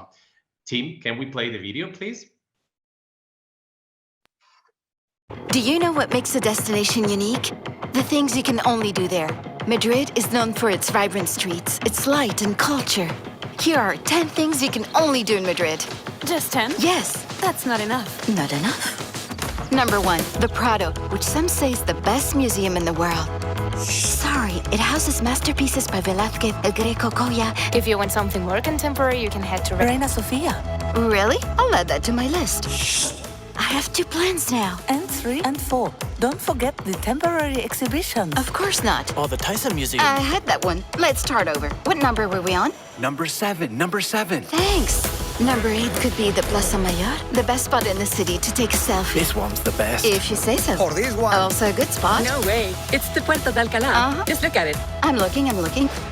Tim, can we play the video, please? Do you know what makes a destination unique? The things you can only do there. Madrid is known for its vibrant streets, its light and culture. Here are 10 things you can only do in Madrid. Just 10? Yes. That's not enough. Not enough? Number 1, the Prado, which some say is the best museum in the world. Sorry, it houses masterpieces by Velázquez, El Greco, Goya. If you want something more contemporary, you can head to Reina Sofia. Really? I'll add that to my list. I have 2 plans now. And 3 and 4. Don't forget the temporary exhibitions. Of course not. Or the Tyson Museum. I had that one. Let's start over. What number were we on? Number 7. Number 7. Thanks. Number 8 could be the Plaza Mayor, the best spot in the city to take a selfie. This one's the best. If you say so. Or this one. Also a good spot. No way. It's the Puerta de Alcalá. Just look at it. I'm looking.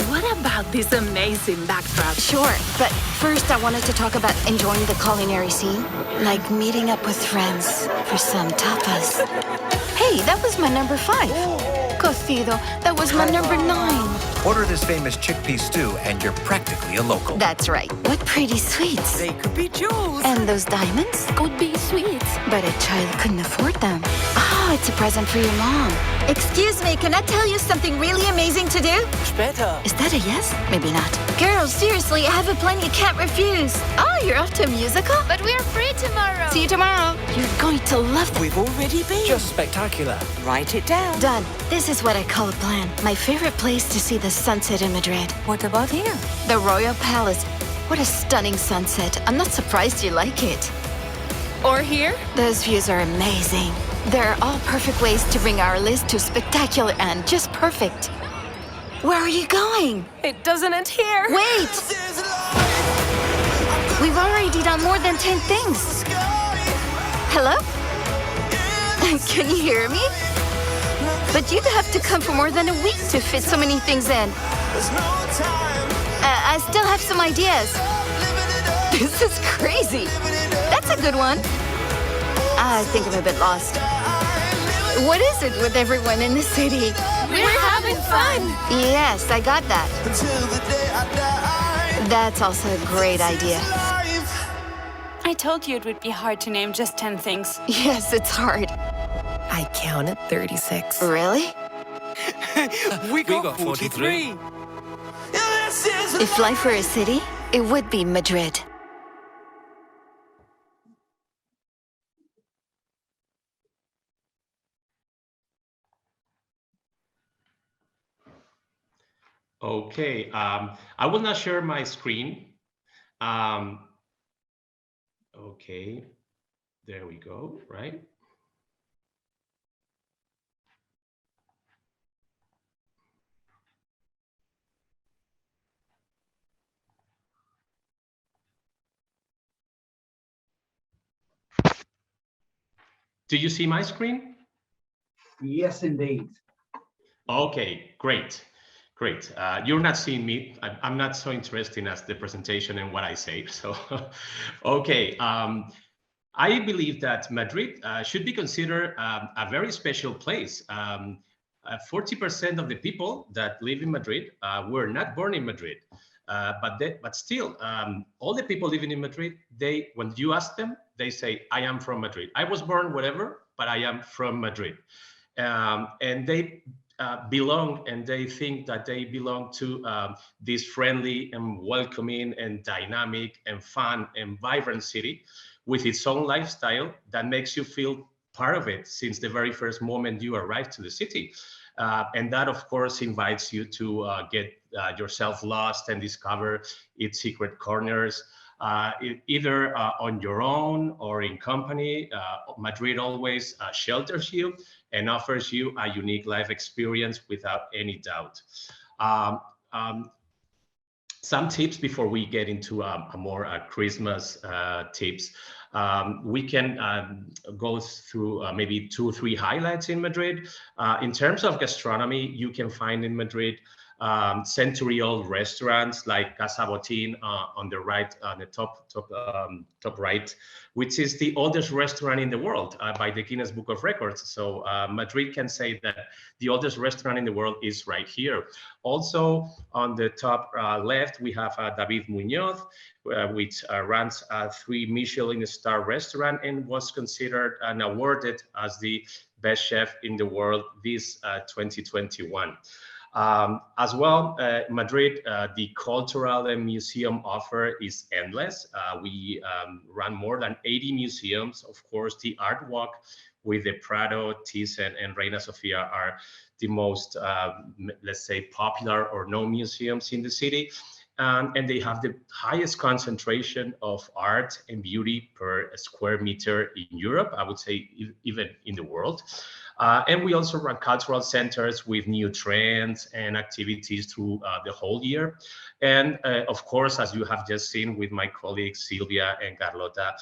What about this amazing backdrop? Sure, but first I wanted to talk about enjoying the culinary scene, like meeting up with friends for some tapas. Hey, that was my number 5. Cocido, that was my number 9. Order this famous chickpea stew and you're practically a local. That's right. What pretty sweets. They could be jewels. And those diamonds? Could be sweet. But a child couldn't afford them. Oh, it's a present for your mom. Excuse me, can I tell you something really amazing to do? Better. Is that a yes? Maybe not. Girls, seriously, I have a plan you can't refuse. Oh, you're off to a musical? But we're free tomorrow. See you tomorrow. You're going to love it. We've already been. Just spectacular. Write it down. Done. This is what I call a plan. My favorite place to see the sunset in Madrid. What about here? The Royal Palace. What a stunning sunset. I'm not surprised you like it. Or here? Those views are amazing. They're all perfect ways to bring our list to spectacular and just perfect. Where are you going? It doesn't end here. Wait! We've already done more than 10 things. Hello? Can you hear me? But you'd have to come for more than a week to fit so many things in. I still have some ideas. This is crazy. That's a good one. I think I'm a bit lost. What is it with everyone in the city? We're having fun. Yes, I got that. That's also a great idea. I told you it would be hard to name just 10 things. Yes, it's hard. I counted 36. Really? we got 43. If life were a city, it would be Madrid. Okay, I will not share my screen. Okay, There we go, right? Do you see my screen? Yes, indeed. Okay, great. Great. You're not seeing me. I'm not so interested as the presentation and what I say. So, okay. I believe that Madrid should be considered a very special place. 40% of the people that live in Madrid were not born in Madrid. But still, all the people living in Madrid, when you ask them, they say, I am from Madrid. I was born whatever, but I am from Madrid. And they belong, and they think that they belong to this friendly and welcoming and dynamic and fun and vibrant city with its own lifestyle that makes you feel part of it since the very first moment you arrive to the city. And that, of course, invites you to get yourself lost and discover its secret corners, either on your own or in company. Madrid always shelters you and offers you a unique life experience without any doubt. Some tips before we get into a more Christmas tips. We can go through maybe 2 or 3 highlights in Madrid. In terms of gastronomy, you can find in Madrid century-old restaurants like Casa Botín on the right, on the top right, which is the oldest restaurant in the world by the Guinness Book of Records. So Madrid can say that the oldest restaurant in the world is right here. Also on the top left, we have David Muñoz, which runs a 3 Michelin star restaurant and was considered and awarded as the best chef in the world this 2021. As well, Madrid, the cultural and museum offer is endless. We run more than 80 museums. Of course, the Art Walk with the Prado, Thyssen, and Reina Sofia are the most, let's say, popular or known museums in the city. And they have the highest concentration of art and beauty per square meter in Europe, I would say even in the world. And we also run cultural centers with new trends and activities through the whole year. And of course, as you have just seen with my colleagues, Silvia and Carlota,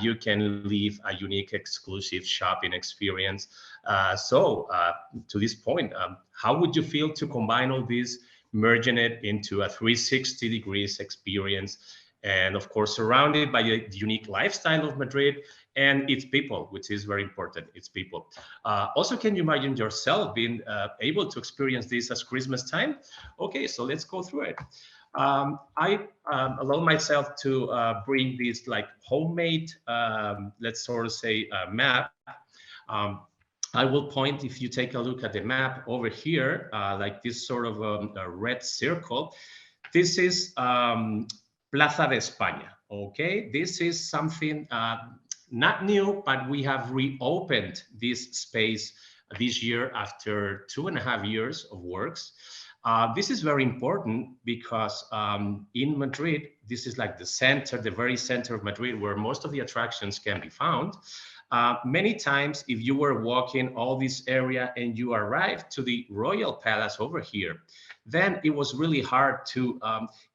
you can live a unique exclusive shopping experience. So to this point, how would you feel to combine all these, merging it into a 360 degrees experience, and of course surrounded by the unique lifestyle of Madrid and its people, which is very important, its people. Also, can you imagine yourself being able to experience this as Christmas time? Okay, so let's go through it. I allow myself to bring this like homemade, let's sort of say map. I will point, if you take a look at the map over here, like this sort of a red circle, this is Plaza de España, okay? This is something not new, but we have reopened this space this year after 2.5 years of works. This is very important because in Madrid, this is like the center, the very center of Madrid, where most of the attractions can be found. Many times, if you were walking all this area and you arrived to the Royal Palace over here, then it was really hard to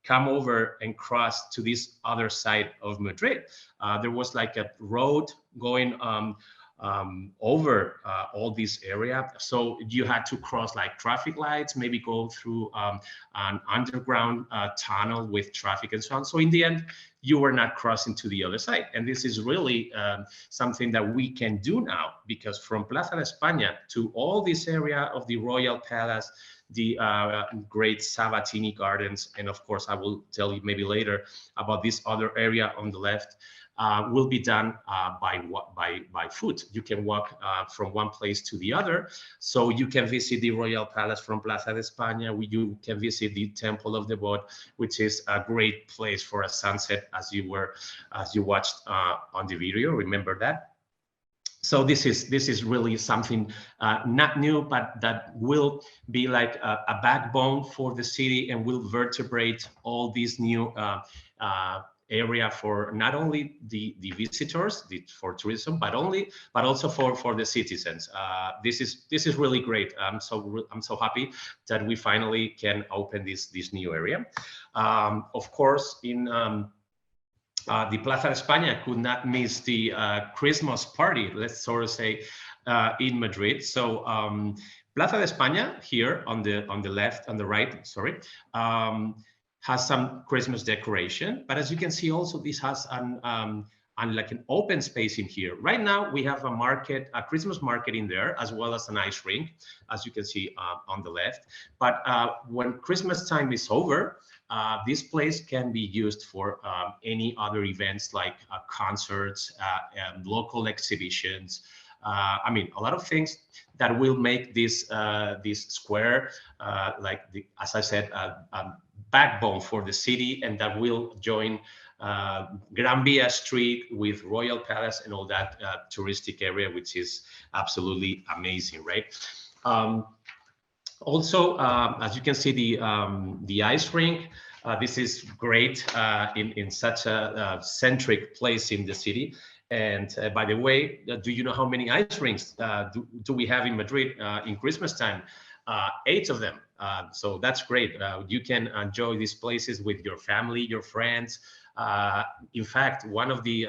come over and cross to this other side of Madrid. There was like a road going over all this area. So you had to cross like traffic lights, maybe go through an underground tunnel with traffic and so on. So in the end, you were not crossing to the other side. And this is really something that we can do now, because from Plaza de España to all this area of the Royal Palace, the great Sabatini Gardens, and of course, I will tell you maybe later about this other area on the left, will be done by foot. You can walk from one place to the other. So you can visit the Royal Palace from Plaza de España. You can visit the Temple of the Boat, which is a great place for a sunset, as you watched on the video. Remember that? So this is really something not new, but that will be like a backbone for the city and will vertebrate all these new area for not only the visitors for tourism, but also for the citizens. This is really great. I'm so happy that we finally can open this new area. Of course, in the Plaza de España could not miss the Christmas party, let's sort of say, in Madrid. So Plaza de España here on the left, on the right, sorry, has some Christmas decoration, but as you can see, also this has like an open space in here. Right now we have a Christmas market in there, as well as an ice rink, as you can see on the left. But when Christmas time is over, this place can be used for any other events like concerts, and local exhibitions. I mean, a lot of things that will make this square, like as I said, backbone for the city, and that will join Gran Via Street with Royal Palace and all that touristic area, which is absolutely amazing, right? Also, as you can see, the ice rink. This is great in such a centric place in the city. And by the way, do you know how many ice rinks do we have in Madrid in Christmas time? 8 of them. So that's great. You can enjoy these places with your family, your friends. In fact, one of the,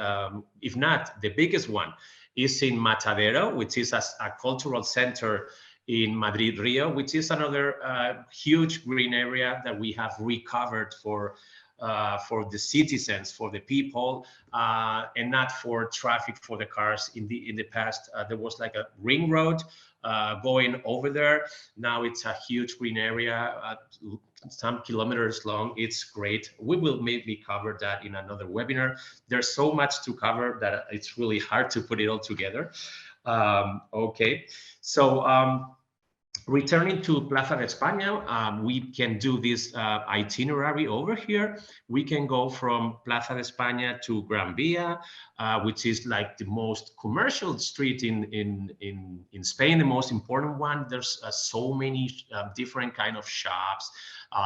if not the biggest one, is in Matadero, which is a cultural center in Madrid, Rio, which is another huge green area that we have recovered for the citizens, for the people, and not for traffic for the cars. In the past, there was like a ring road going over there. Now it's a huge green area, some kilometers long. It's great. We will maybe cover that in another webinar. There's so much to cover that it's really hard to put it all together. Okay, so returning to Plaza de España, we can do this itinerary over here. We can go from Plaza de España to Gran Via, which is like the most commercial street in Spain, the most important one. There's so many different kind of shops.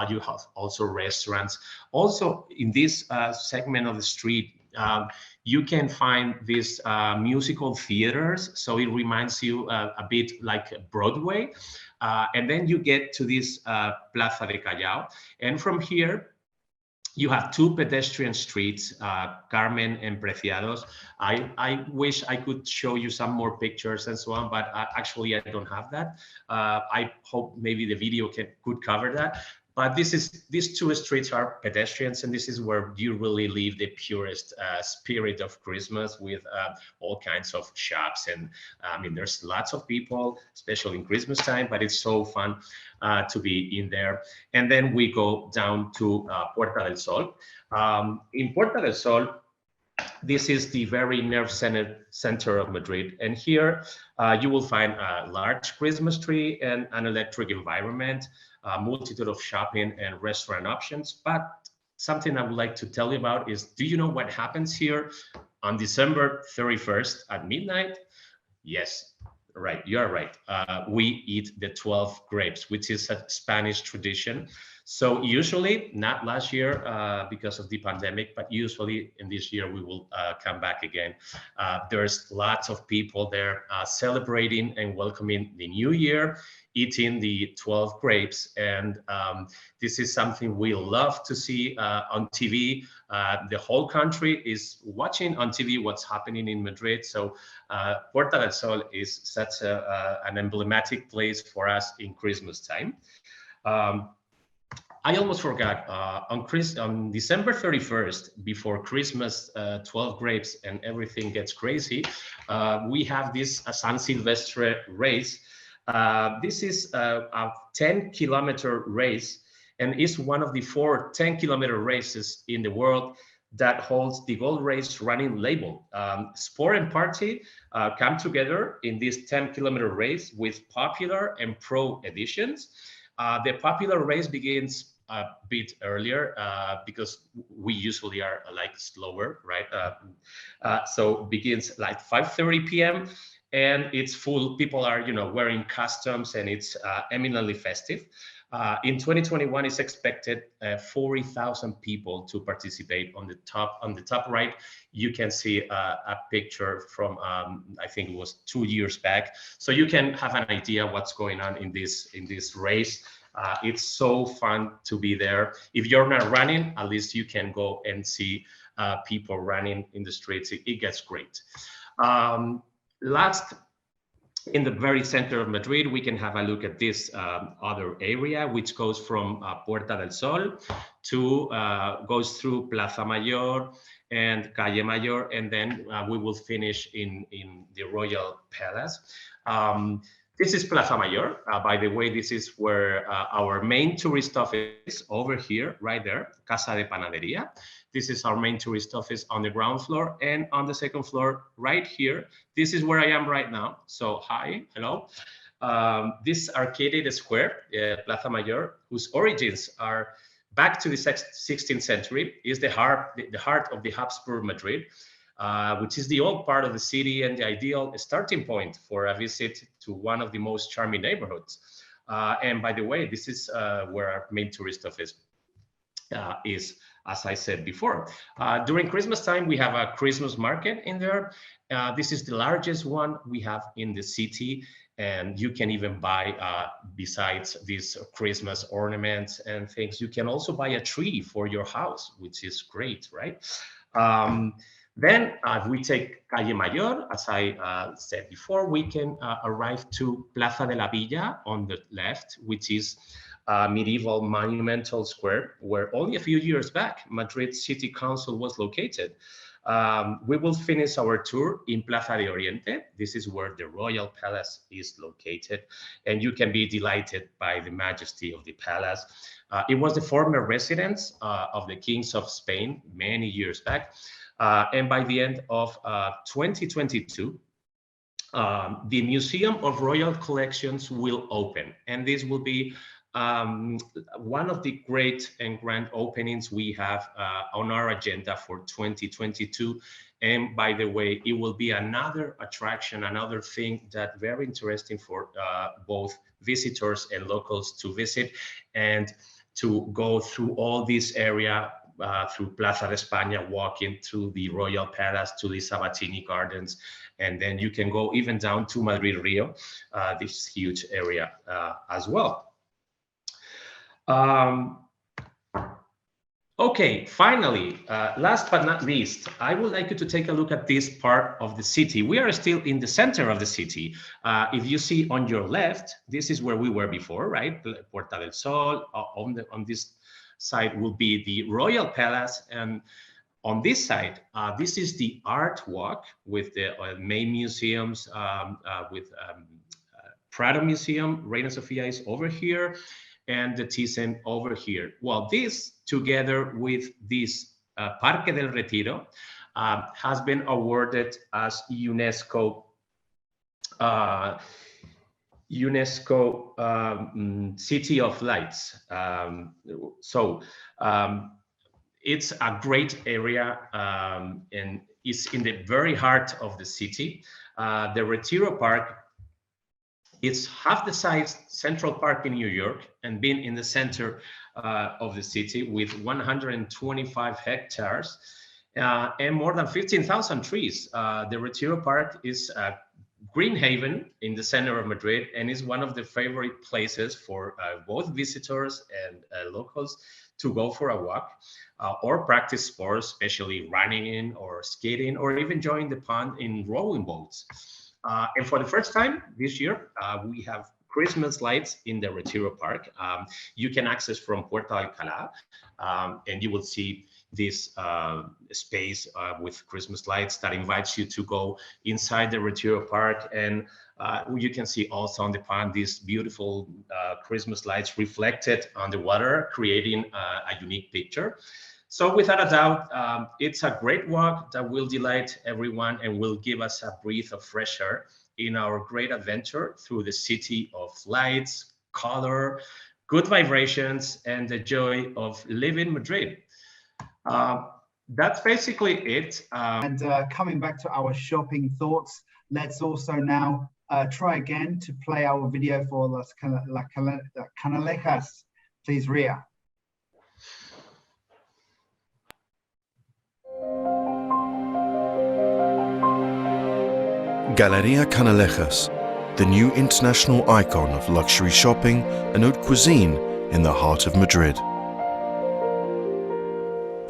You have also restaurants. Also in this segment of the street, you can find these musical theaters. So it reminds you a bit like Broadway. And then you get to this Plaza de Callao. And from here, you have 2 pedestrian streets, Carmen and Preciados. I wish I could show you some more pictures and so on, but actually I don't have that. I hope maybe the video could cover that. But these 2 streets are pedestrians, and this is where you really live the purest spirit of Christmas, with all kinds of shops. And I mean, there's lots of people, especially in Christmas time, but it's so fun to be in there. And then we go down to Puerta del Sol. In Puerta del Sol, this is the very nerve center of Madrid. And here you will find a large Christmas tree and an electric environment, a multitude of shopping and restaurant options. But something I would like to tell you about is, do you know what happens here on December 31st at midnight? Yes, right, you're right. We eat the 12 grapes, which is a Spanish tradition. So usually, not last year because of the pandemic, but usually in this year we will come back again. There's lots of people there celebrating and welcoming the new year, eating the 12 grapes. And this is something we love to see on TV. The whole country is watching on TV what's happening in Madrid. So Puerta del Sol is such an emblematic place for us in Christmas time. I almost forgot, on December 31st, before Christmas, 12 grapes and everything gets crazy, we have this San Silvestre race. This is a 10-kilometer race, and is one of the 4 10-kilometer races in the world that holds the Gold Race running label. Sport and party come together in this 10-kilometer race with popular and pro editions. The popular race begins a bit earlier because we usually are like slower, right? So begins like 5:30 p.m. and it's full. People are, wearing costumes, and it's eminently festive. In 2021, it's expected 40,000 people to participate. On the top right, you can see a picture from I think it was 2 years back. So you can have an idea what's going on in this race. It's so fun to be there. If you're not running, at least you can go and see people running in the streets. It gets great. Last, in the very center of Madrid, we can have a look at this other area, which goes from Puerta del Sol to goes through Plaza Mayor and Calle Mayor, and then we will finish in the Royal Palace. This is Plaza Mayor. By the way, this is where our main tourist office is, over here, right there, Casa de Panadería. This is our main tourist office on the ground floor, and on the second floor, right here, this is where I am right now. So hi, hello. This arcaded square, Plaza Mayor, whose origins are back to the 16th century, is the heart of the Habsburg Madrid, which is the old part of the city and the ideal starting point for a visit to one of the most charming neighborhoods. And by the way, this is where our main tourist office is, as I said before. During Christmas time, we have a Christmas market in there. This is the largest one we have in the city. And you can even buy, besides these Christmas ornaments and things, you can also buy a tree for your house, which is great, right? Then if we take Calle Mayor, as I said before, we can arrive to Plaza de la Villa on the left, which is a medieval monumental square where only a few years back, Madrid City Council was located. We will finish our tour in Plaza de Oriente. This is where the Royal Palace is located, and you can be delighted by the majesty of the palace. It was the former residence of the kings of Spain many years back. And by the end of 2022, the Museum of Royal Collections will open, and this will be one of the great and grand openings we have on our agenda for 2022. And by the way, it will be another attraction, another thing that very interesting for both visitors and locals to visit and to go through all this area, through Plaza de España, walking through the Royal Palace to the Sabatini Gardens, and then you can go even down to Madrid Rio, this huge area as well. Okay, finally, last but not least, I would like you to take a look at this part of the city. We are still in the center of the city. If you see on your left, this is where we were before, right? Puerta del Sol. On this side will be the Royal Palace, and on this side, this is the Art Walk with the main museums, with Prado Museum. Reina Sofia is over here, and the Thyssen over here. Well, this together with this Parque del Retiro has been awarded as UNESCO City of Lights. It's a great area, and it's in the very heart of the city. The Retiro Park, it's half the size Central Park in New York and being in the center of the city with 125 hectares and more than 15,000 trees. The Retiro Park is a green haven in the center of Madrid and is one of the favorite places for both visitors and locals to go for a walk or practice sports, especially running in or skating, or even join the pond in rowing boats. And for the first time this year, we have Christmas lights in the Retiro Park. You can access from Puerta Alcalá, and you will see this space with Christmas lights that invites you to go inside the Retiro Park. And you can see also on the pond these beautiful Christmas lights reflected on the water, creating a unique picture. So without a doubt, it's a great walk that will delight everyone and will give us a breath of fresh air in our great adventure through the city of lights, color, good vibrations, and the joy of living Madrid. That's basically it. And coming back to our shopping thoughts, let's also now try again to play our video for Las Canalejas. Please, Ria. Galeria Canalejas, the new international icon of luxury shopping and haute cuisine in the heart of Madrid.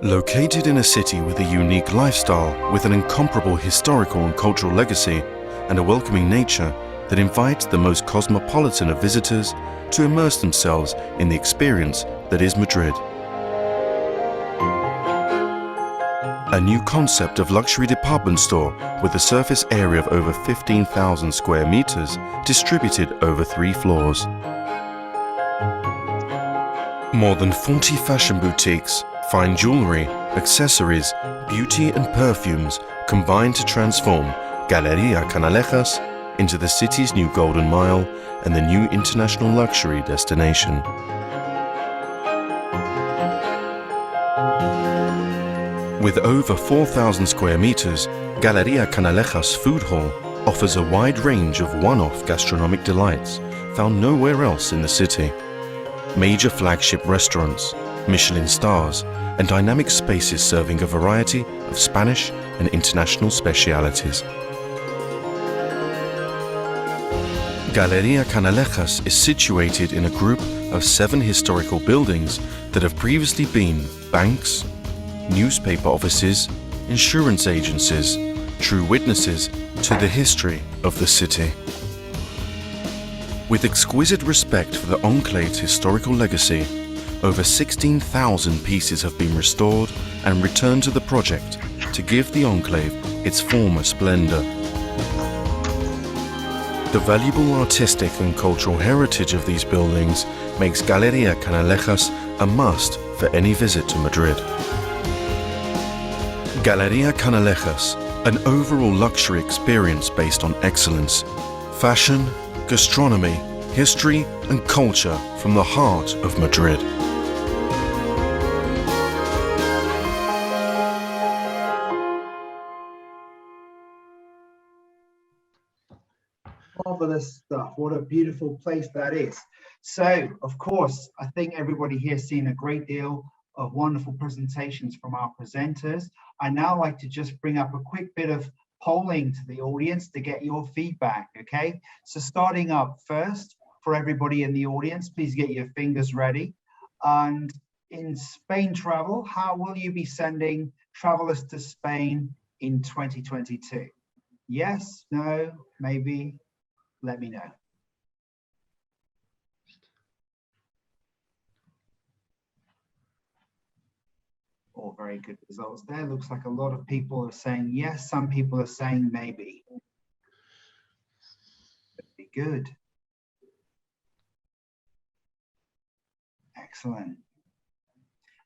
Located in a city with a unique lifestyle, with an incomparable historical and cultural legacy, and a welcoming nature that invites the most cosmopolitan of visitors to immerse themselves in the experience that is Madrid. A new concept of luxury department store with a surface area of over 15,000 square meters distributed over 3 floors. More than 40 fashion boutiques, fine jewelry, accessories, beauty and perfumes combine to transform Galeria Canalejas into the city's new Golden Mile and the new international luxury destination. With over 4,000 square meters, Galeria Canalejas Food Hall offers a wide range of one-off gastronomic delights found nowhere else in the city. Major flagship restaurants, Michelin stars, and dynamic spaces serving a variety of Spanish and international specialities. Galeria Canalejas is situated in a group of 7 historical buildings that have previously been banks, newspaper offices, insurance agencies, true witnesses to the history of the city. With exquisite respect for the enclave's historical legacy, over 16,000 pieces have been restored and returned to the project to give the enclave its former splendor. The valuable artistic and cultural heritage of these buildings makes Galeria Canalejas a must for any visit to Madrid. Galeria Canalejas, an overall luxury experience based on excellence, fashion, gastronomy, history and culture from the heart of Madrid. Marvelous stuff. What a beautiful place that is. So, of course, I think everybody here has seen a great deal of wonderful presentations from our presenters. I now like to just bring up a quick bit of polling to the audience to get your feedback, okay? So starting up first, for everybody in the audience, please get your fingers ready. And in Spain travel, how will you be sending travelers to Spain in 2022? Yes, no, maybe? Let me know. All very good results there. Looks like a lot of people are saying yes. Some people are saying maybe. Very good. Excellent.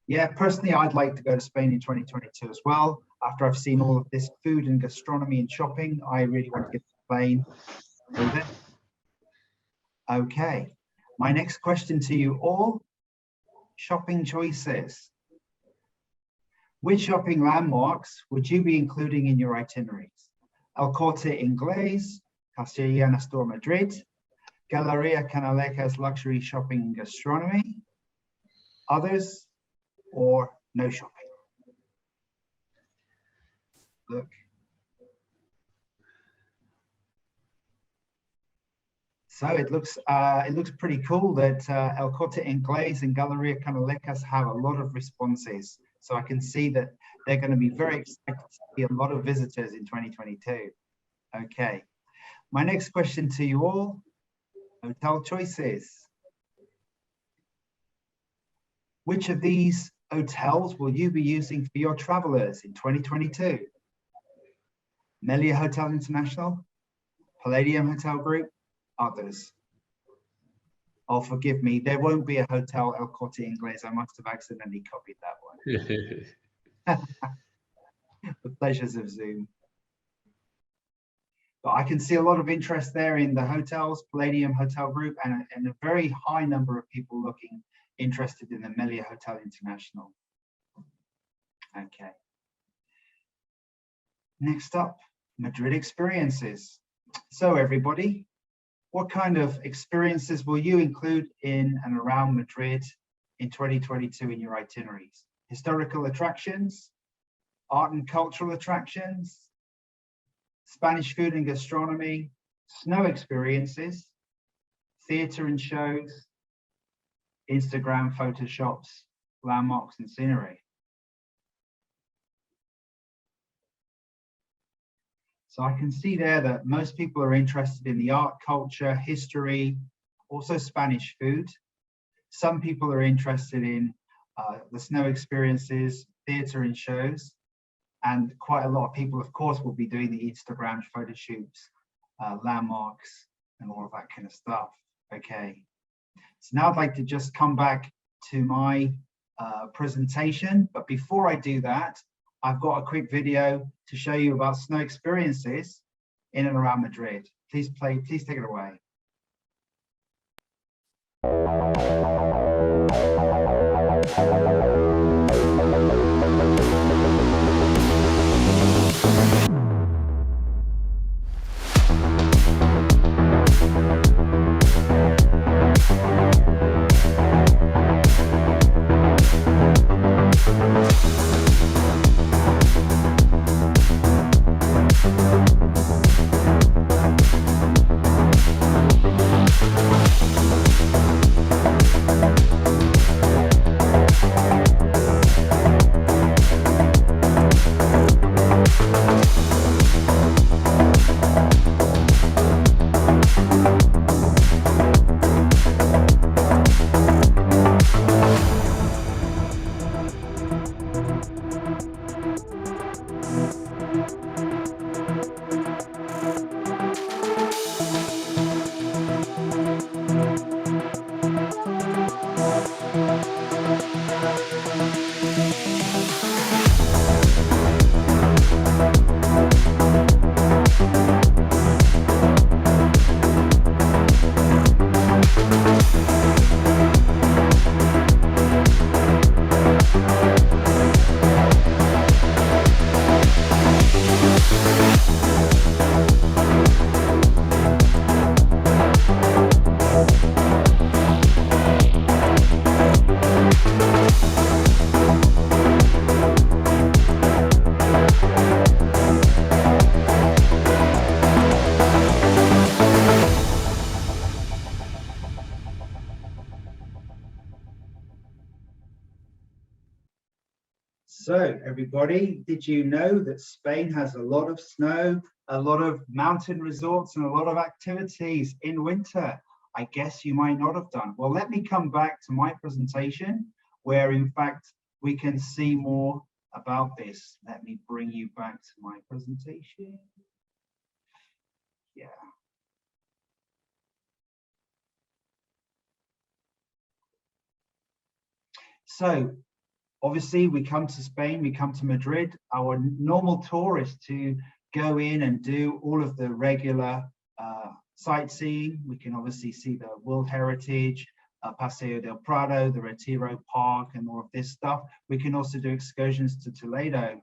Yeah, personally, I'd like to go to Spain in 2022 as well. After I've seen all of this food and gastronomy and shopping, I really want to get to Spain. Okay, my next question to you all, shopping choices. Which shopping landmarks would you be including in your itineraries? El Corte Inglés, Castellana Store Madrid, Galeria Canalejas Luxury Shopping and Gastronomy, others, or no shopping? Look. So it looks pretty cool that El Corte Inglés and Galeria Canalejas have a lot of responses. So I can see that they're going to be very excited to see a lot of visitors in 2022. Okay. My next question to you all, hotel choices. Which of these hotels will you be using for your travelers in 2022? Melia Hotel International, Palladium Hotel Group, others. Oh, forgive me, there won't be a hotel El Corte Inglés. I must have accidentally copied that one. The pleasures of Zoom. But I can see a lot of interest there in the hotels, Palladium Hotel Group, and a very high number of people looking interested in the Melia Hotel International. Okay. Next up, Madrid experiences. So everybody, what kind of experiences will you include in and around Madrid in 2022 in your itineraries? Historical attractions, art and cultural attractions, Spanish food and gastronomy, snow experiences, theatre and shows, Instagram photoshops, landmarks and scenery. So I can see there that most people are interested in the art, culture, history, also Spanish food. Some people are interested in the snow experiences, theatre and shows. And quite a lot of people, of course, will be doing the Instagram photo shoots, landmarks, and all of that kind of stuff. Okay. So now I'd like to just come back to my presentation. But before I do that, I've got a quick video to show you about snow experiences in and around Madrid. Please take it away. So everybody, did you know that Spain has a lot of snow, a lot of mountain resorts and a lot of activities in winter? I guess you might not have done. Well, let me come back to my presentation where in fact we can see more about this. Let me bring you back to my presentation. Yeah. So obviously, we come to Spain, we come to Madrid. Our normal tour is to go in and do all of the regular sightseeing. We can obviously see the World Heritage, Paseo del Prado, the Retiro Park, and all of this stuff. We can also do excursions to Toledo.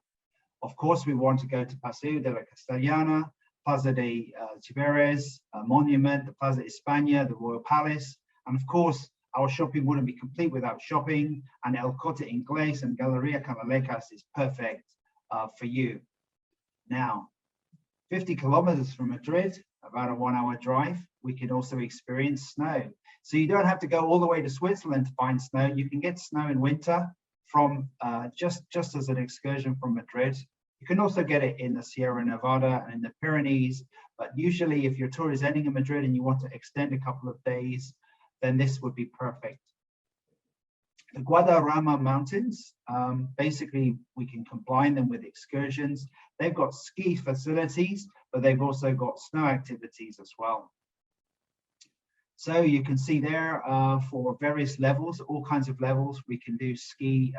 Of course, we want to go to Paseo de la Castellana, Plaza de Ciberes, Monument, the Plaza de España, the Royal Palace, and of course, our shopping wouldn't be complete without shopping, and El Corte Inglés and Galeria Canalecas is perfect for you. Now, 50 kilometers from Madrid, about a 1-hour drive, we can also experience snow. So you don't have to go all the way to Switzerland to find snow. You can get snow in winter from just as an excursion from Madrid. You can also get it in the Sierra Nevada and in the Pyrenees, but usually if your tour is ending in Madrid and you want to extend a couple of days, then this would be perfect. The Guadarrama Mountains, basically we can combine them with excursions. They've got ski facilities, but they've also got snow activities as well. So you can see there for various levels, all kinds of levels, we can do skiing,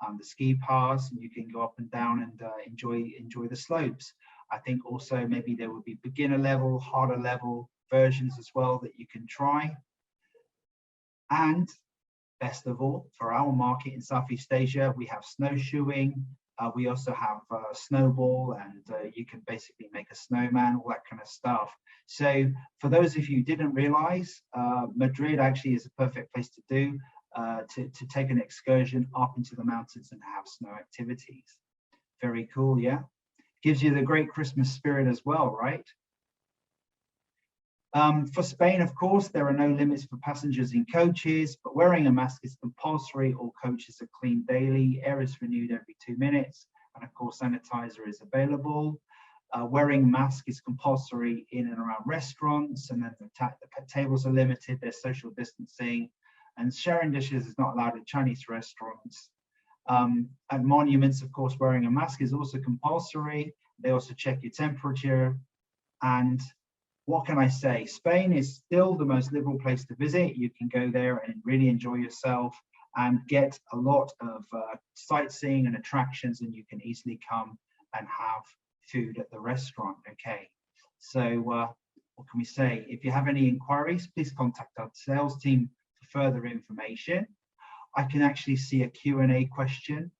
the ski pass, and you can go up and down and enjoy the slopes. I think also maybe there would be beginner level, harder level versions as well that you can try. And best of all, for our market in Southeast Asia, we have snowshoeing, We also have snowball, and you can basically make a snowman, all that kind of stuff. So for those of you who didn't realize, Madrid actually is a perfect place to do, to take an excursion up into the mountains and have snow activities. Very cool, yeah? Gives you the great Christmas spirit as well, right? For Spain, of course, there are no limits for passengers in coaches, but wearing a mask is compulsory. All coaches are cleaned daily, air is renewed every 2 minutes, and of course, sanitizer is available. Wearing mask is compulsory in and around restaurants, and then the tables are limited, there's social distancing, and sharing dishes is not allowed at Chinese restaurants. At monuments, of course, wearing a mask is also compulsory. They also check your temperature. And what can I say? Spain is still the most liberal place to visit. You can go there and really enjoy yourself and get a lot of sightseeing and attractions, and you can easily come and have food at the restaurant. Okay, so what can we say? If you have any inquiries, please contact our sales team for further information. I can actually see a Q&A question.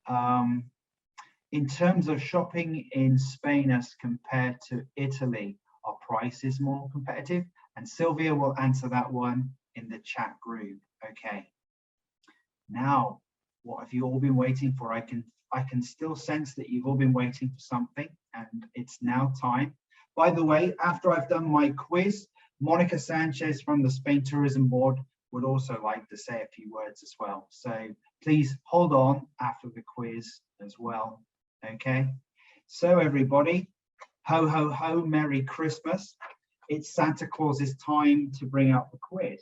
In terms of shopping in Spain as compared to Italy, are prices more competitive? And Sylvia will answer that one in the chat group. Okay. Now, what have you all been waiting for? I can still sense that you've all been waiting for something, and it's now time. By the way, after I've done my quiz, Monica Sanchez from the Spain Tourism Board would also like to say a few words as well. So please hold on after the quiz as well. Okay. So everybody, ho, ho, ho, Merry Christmas. It's Santa Claus's time to bring up the quiz.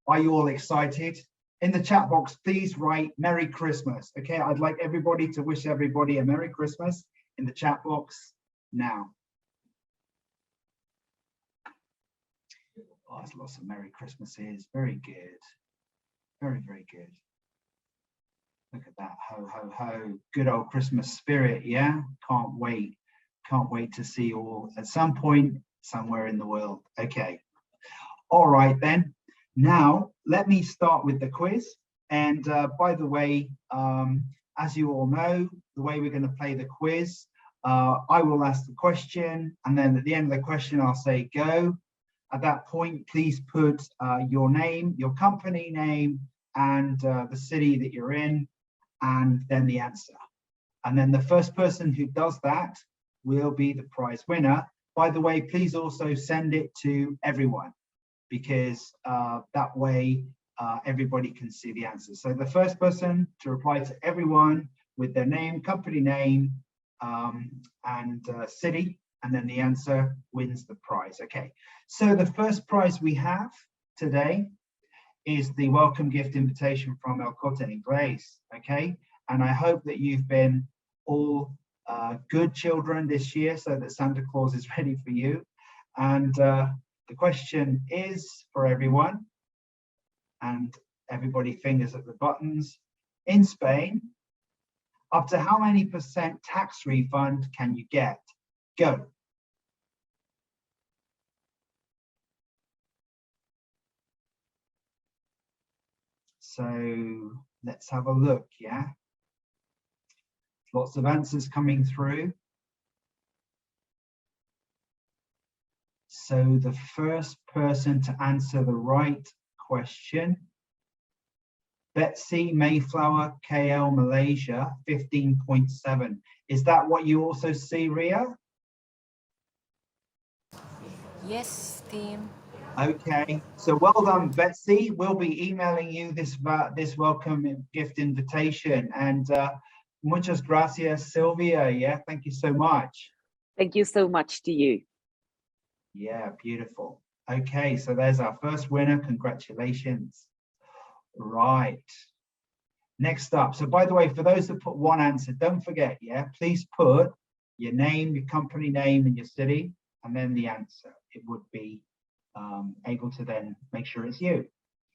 Are you all excited? In the chat box, please write Merry Christmas. Okay, I'd like everybody to wish everybody a Merry Christmas in the chat box now. Oh, there's lots of Merry Christmases. Very good. Very, very good. Look at that. Ho, ho, ho. Good old Christmas spirit, yeah? Can't wait. Can't wait to see you all at some point somewhere in the world. Okay. All right, then. Now, let me start with the quiz. And by the way, as you all know, the way we're going to play the quiz, I will ask the question, and then at the end of the question, I'll say go. At that point, please put your name, your company name, and the city that you're in, and then the answer. And then the first person who does that will be the prize winner. By the way, please also send it to everyone, because that way everybody can see the answer. So the first person to reply to everyone with their name, company name, and city, and then the answer wins the prize. Okay, so the first prize we have today is the welcome gift invitation from El Corte Inglés. Okay, and I hope that you've been all good children this year, so that Santa Claus is ready for you. And the question is for everyone, and everybody fingers at the buttons. In Spain, up to how many % tax refund can you get? Go. So let's have a look, yeah? Lots of answers coming through. So the first person to answer the right question, Betsy Mayflower, KL, Malaysia, 15.7. Is that what you also see, Ria? Yes, team. Okay, so well done, Betsy. We'll be emailing you this welcome gift invitation. And muchas gracias, Sylvia. Yeah, thank you so much. Thank you so much to you. Yeah, beautiful. Okay, so there's our first winner. Congratulations. Right. Next up. So by the way, for those that put one answer, don't forget, yeah, please put your name, your company name, and your city, and then the answer. It would be able to then make sure it's you.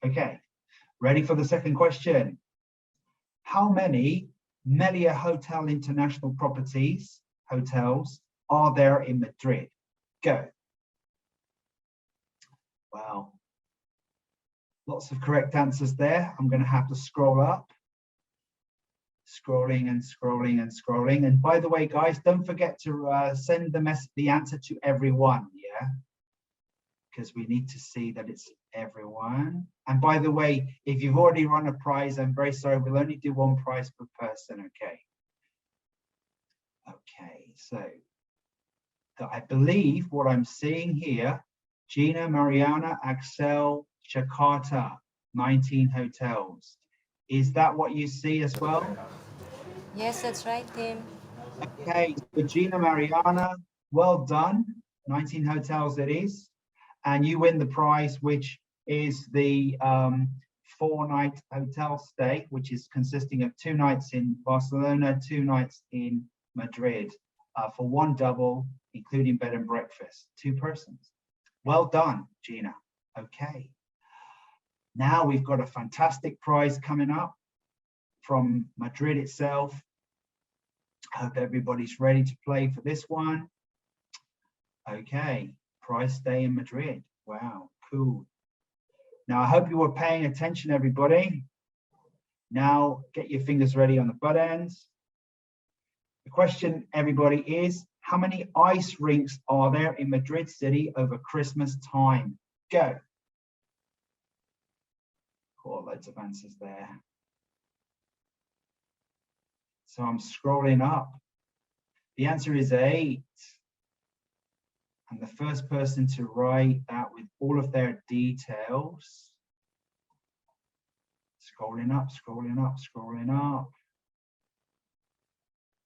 Okay, ready for the second question. How many Melia Hotel International properties, hotels, are there in Madrid? Go. Wow. Lots of correct answers there. I'm going to have to scroll up. Scrolling and scrolling and scrolling. And by the way, guys, don't forget to send the answer to everyone, yeah? Because we need to see that it's everyone. And by the way, if you've already won a prize, I'm very sorry, we'll only do one prize per person, okay? Okay, so I believe what I'm seeing here, Gina, Mariana, Axel, Jakarta, 19 hotels. Is that what you see as well? Yes, that's right, Tim. Okay, so Gina, Mariana, well done. 19 hotels it is. And you win the prize, which is the 4-night hotel stay, which is consisting of 2 nights in Barcelona, 2 nights in Madrid, for 1 double, including bed and breakfast, 2 persons. Well done, Gina. Okay. Now we've got a fantastic prize coming up from Madrid itself. I hope everybody's ready to play for this one. Okay, prize stay in Madrid. Wow, cool. Now I hope you were paying attention, everybody. Now get your fingers ready on the butt ends. The question, everybody, is how many ice rinks are there in Madrid City over Christmas time? Go. Cool, loads of answers there. So I'm scrolling up. The answer is 8. And the first person to write that with all of their details. Scrolling up, scrolling up, scrolling up.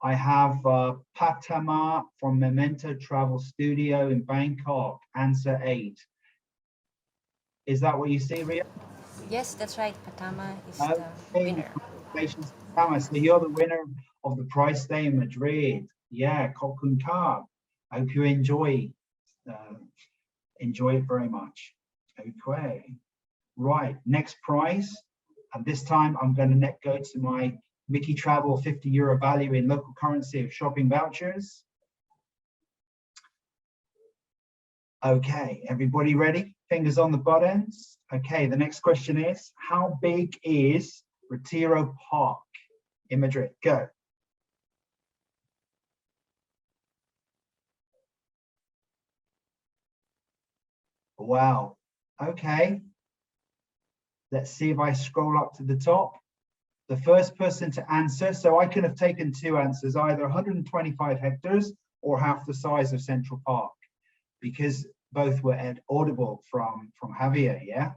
I have Patama from Memento Travel Studio in Bangkok. Answer 8. Is that what you see, Ria? Yes, that's right. Patama is the winner. Congratulations, Patama. So you're the winner of the prize stay in Madrid. Yeah, Kokun Ka. I hope you enjoy it very much. Okay. Right, next prize. And this time I'm going to go to my Mickey Travel 50 euro value in local currency of shopping vouchers. Okay, everybody ready? Fingers on the butt ends. Okay, the next question is, how big is Retiro Park in Madrid? Go. Wow, okay. Let's see if I scroll up to the top. The first person to answer, so I could have taken 2 answers, either 125 hectares or half the size of Central Park, because both were audible from Javier, yeah?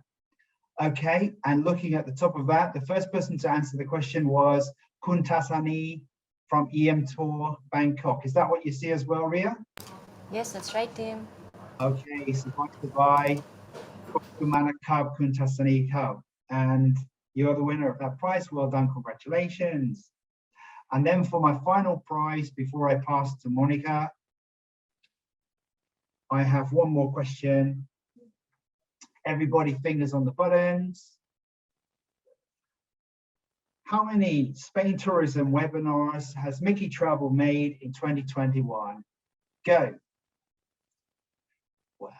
Okay, and looking at the top of that, the first person to answer the question was Kuntasani from EM Tour Bangkok. Is that what you see as well, Ria? Yes, that's right, Tim. Okay, so bye. Manakab Kuntasani Kab. And you're the winner of that prize. Well done, congratulations. And then for my final prize, before I pass to Monica, I have one more question. Everybody, fingers on the buttons. How many Spain tourism webinars has Mickey Travel made in 2021? Go. Wow.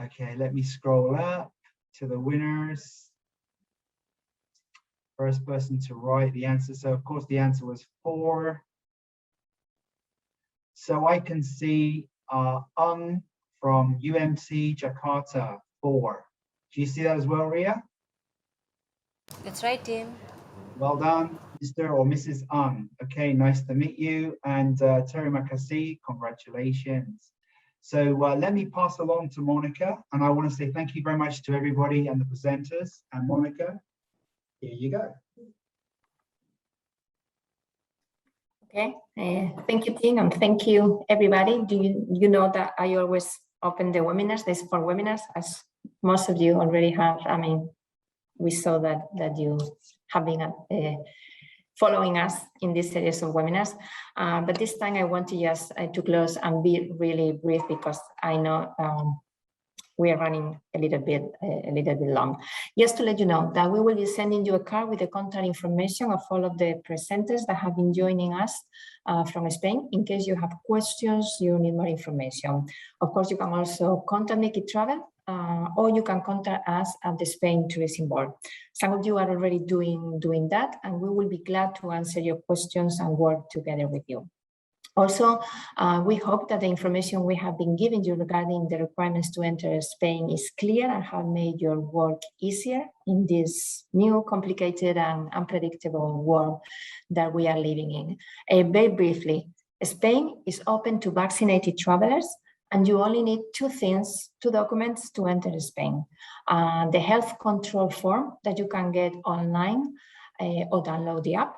Okay, let me scroll up to the winners. First person to write the answer. So of course the answer was 4. So I can see from UMC Jakarta, 4. Do you see that as well, Ria? That's right, Tim. Well done, Mr. or Mrs. Okay, nice to meet you. And terima kasih, congratulations. So let me pass along to Monica. And I want to say thank you very much to everybody and the presenters. And Monica, here you go. Okay, thank you, Tim, and thank you, everybody. You know that I always open the webinars, there's 4 webinars, as most of you already have. I mean, we saw that you have been following us in this series of webinars. But this time I want to just to close and be really brief, because I know we are running a little bit long. Just to let you know that we will be sending you a card with the contact information of all of the presenters that have been joining us from Spain, in case you have questions, you need more information. Of course, you can also contact Mickey Travel or you can contact us at the Spain Tourism Board. Some of you are already doing that, and we will be glad to answer your questions and work together with you. Also, we hope that the information we have been giving you regarding the requirements to enter Spain is clear and have made your work easier in this new, complicated and unpredictable world that we are living in. Very briefly, Spain is open to vaccinated travelers, and you only need two documents to enter Spain. The health control form that you can get online or download the app,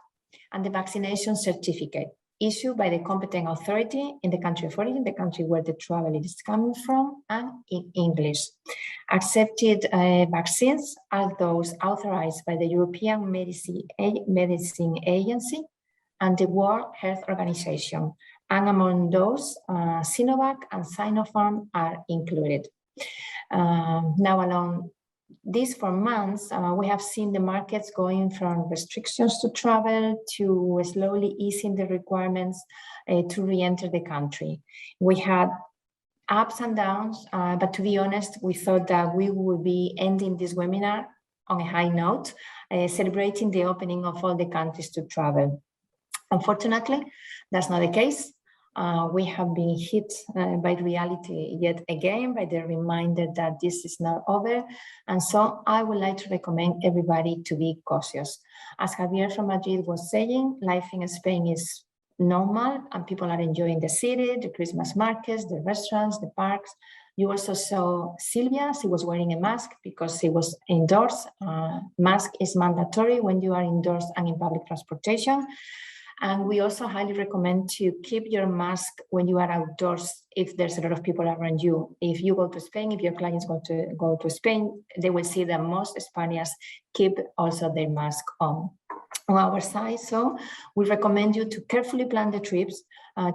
and the vaccination certificate issued by the competent authority in the country of origin, the country where the travel is coming from, and in English. Accepted vaccines are those authorized by the European Medicine Agency and the World Health Organization. And among those, Sinovac and Sinopharm are included. Now, along these 4 months, we have seen the markets going from restrictions to travel to slowly easing the requirements to re-enter the country. We had ups and downs, but to be honest, we thought that we would be ending this webinar on a high note, celebrating the opening of all the countries to travel. Unfortunately, that's not the case. We have been hit by reality yet again, by the reminder that this is not over. And so I would like to recommend everybody to be cautious. As Javier from Madrid was saying, life in Spain is normal and people are enjoying the city, the Christmas markets, the restaurants, the parks. You also saw Silvia, she was wearing a mask because she was indoors. Mask is mandatory when you are indoors and in public transportation. And we also highly recommend to keep your mask when you are outdoors if there's a lot of people around you. If you go to Spain, if your clients go to Spain, they will see that most Spaniards keep also their mask on our side. So we recommend you to carefully plan the trips,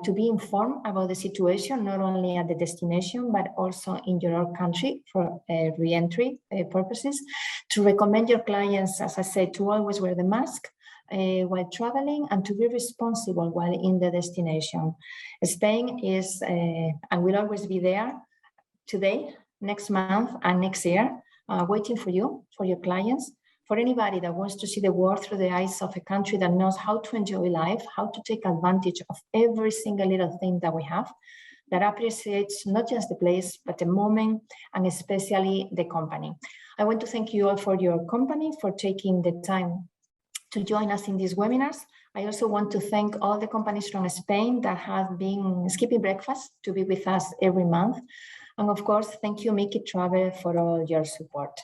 to be informed about the situation, not only at the destination, but also in your own country for re-entry purposes. To recommend your clients, as I said, to always wear the mask while traveling and to be responsible while in the destination. Spain is and will always be there today, next month and next year, waiting for you, for your clients, for anybody that wants to see the world through the eyes of a country that knows how to enjoy life, how to take advantage of every single little thing that we have, that appreciates not just the place, but the moment and especially the company. I want to thank you all for your company, for taking the time to join us in these webinars. I also want to thank all the companies from Spain that have been skipping breakfast to be with us every month. And of course, thank you, Mickey Travel, for all your support.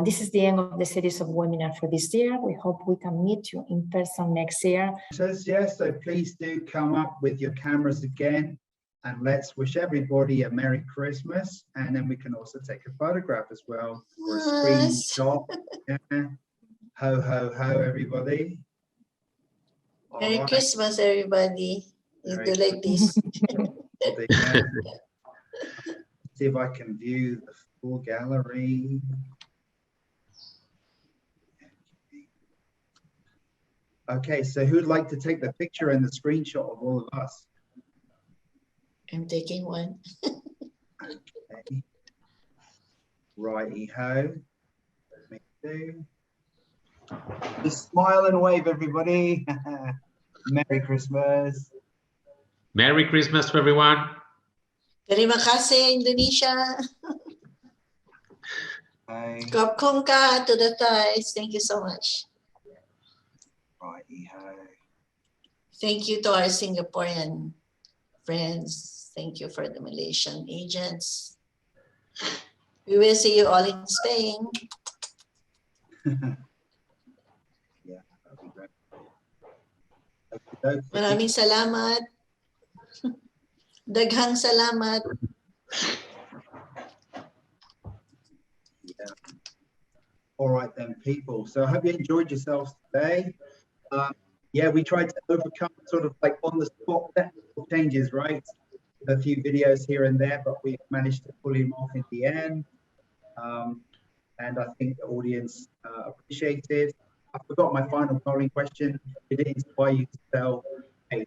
This is the end of the series of webinars for this year. We hope we can meet you in person next year. Yes, so please do come up with your cameras again and let's wish everybody a Merry Christmas. And then we can also take a photograph as well or a screenshot. Yeah. Ho, ho, ho, everybody. Merry Christmas, everybody. You do like this. See if I can view the full gallery. Okay, so who'd like to take the picture and the screenshot of all of us? I'm taking one. Okay. Righty-ho. Me too. Just smile and wave, everybody. Merry Christmas. Merry Christmas to everyone. Terima kasih, Indonesia. Kop kong ka to the Thais. Thank you so much. Righty-ho. Thank you to our Singaporean friends. Thank you for the Malaysian agents. We will see you all in Spain. Maraming salamat. Daghang salamat. Yeah. All right then, people. So I hope you enjoyed yourselves today. Yeah, we tried to overcome sort of like on the spot technical changes, right? A few videos here and there, but we managed to pull him off in the end. And I think the audience appreciated. I forgot my final polling question. Did it inspire you to sell? Hey,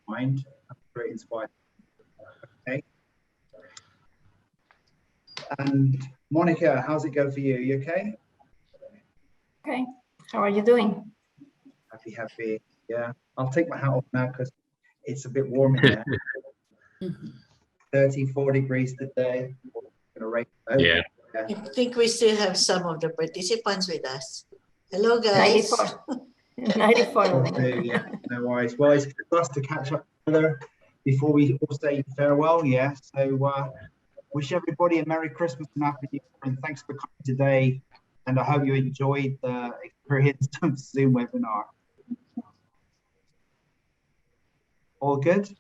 mind. I'm very inspired. Okay. And Monica, how's it go for you? You okay? Okay, how are you doing? Happy. Yeah, I'll take my hat off now because it's a bit warm in there. 34 degrees today. Gonna rain. Yeah. I think we still have some of the participants with us. Hello, guys. 94. Yeah, no worries. Well, it's good for us to catch up together before we all say farewell. Yeah, so wish everybody a Merry Christmas and Happy New Year, and thanks for coming today. And I hope you enjoyed the experience of Zoom webinar. All good?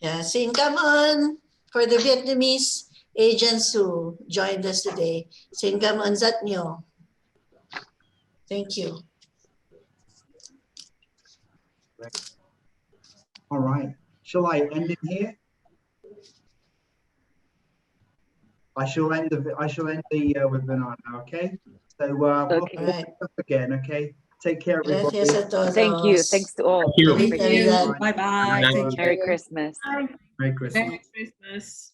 Yeah, xin cảm ơn for the Vietnamese agents who joined us today. Xin cảm ơn rất nhiều. Thank you. All right. Shall I end it here? I shall end the webinar now. Okay. So we'll pick up again. Okay. Take care, everybody. Gracias a todos. Thank you. Thanks to all. Thank you. Thank you. Bye bye. Merry Christmas. Merry Christmas. Merry Christmas.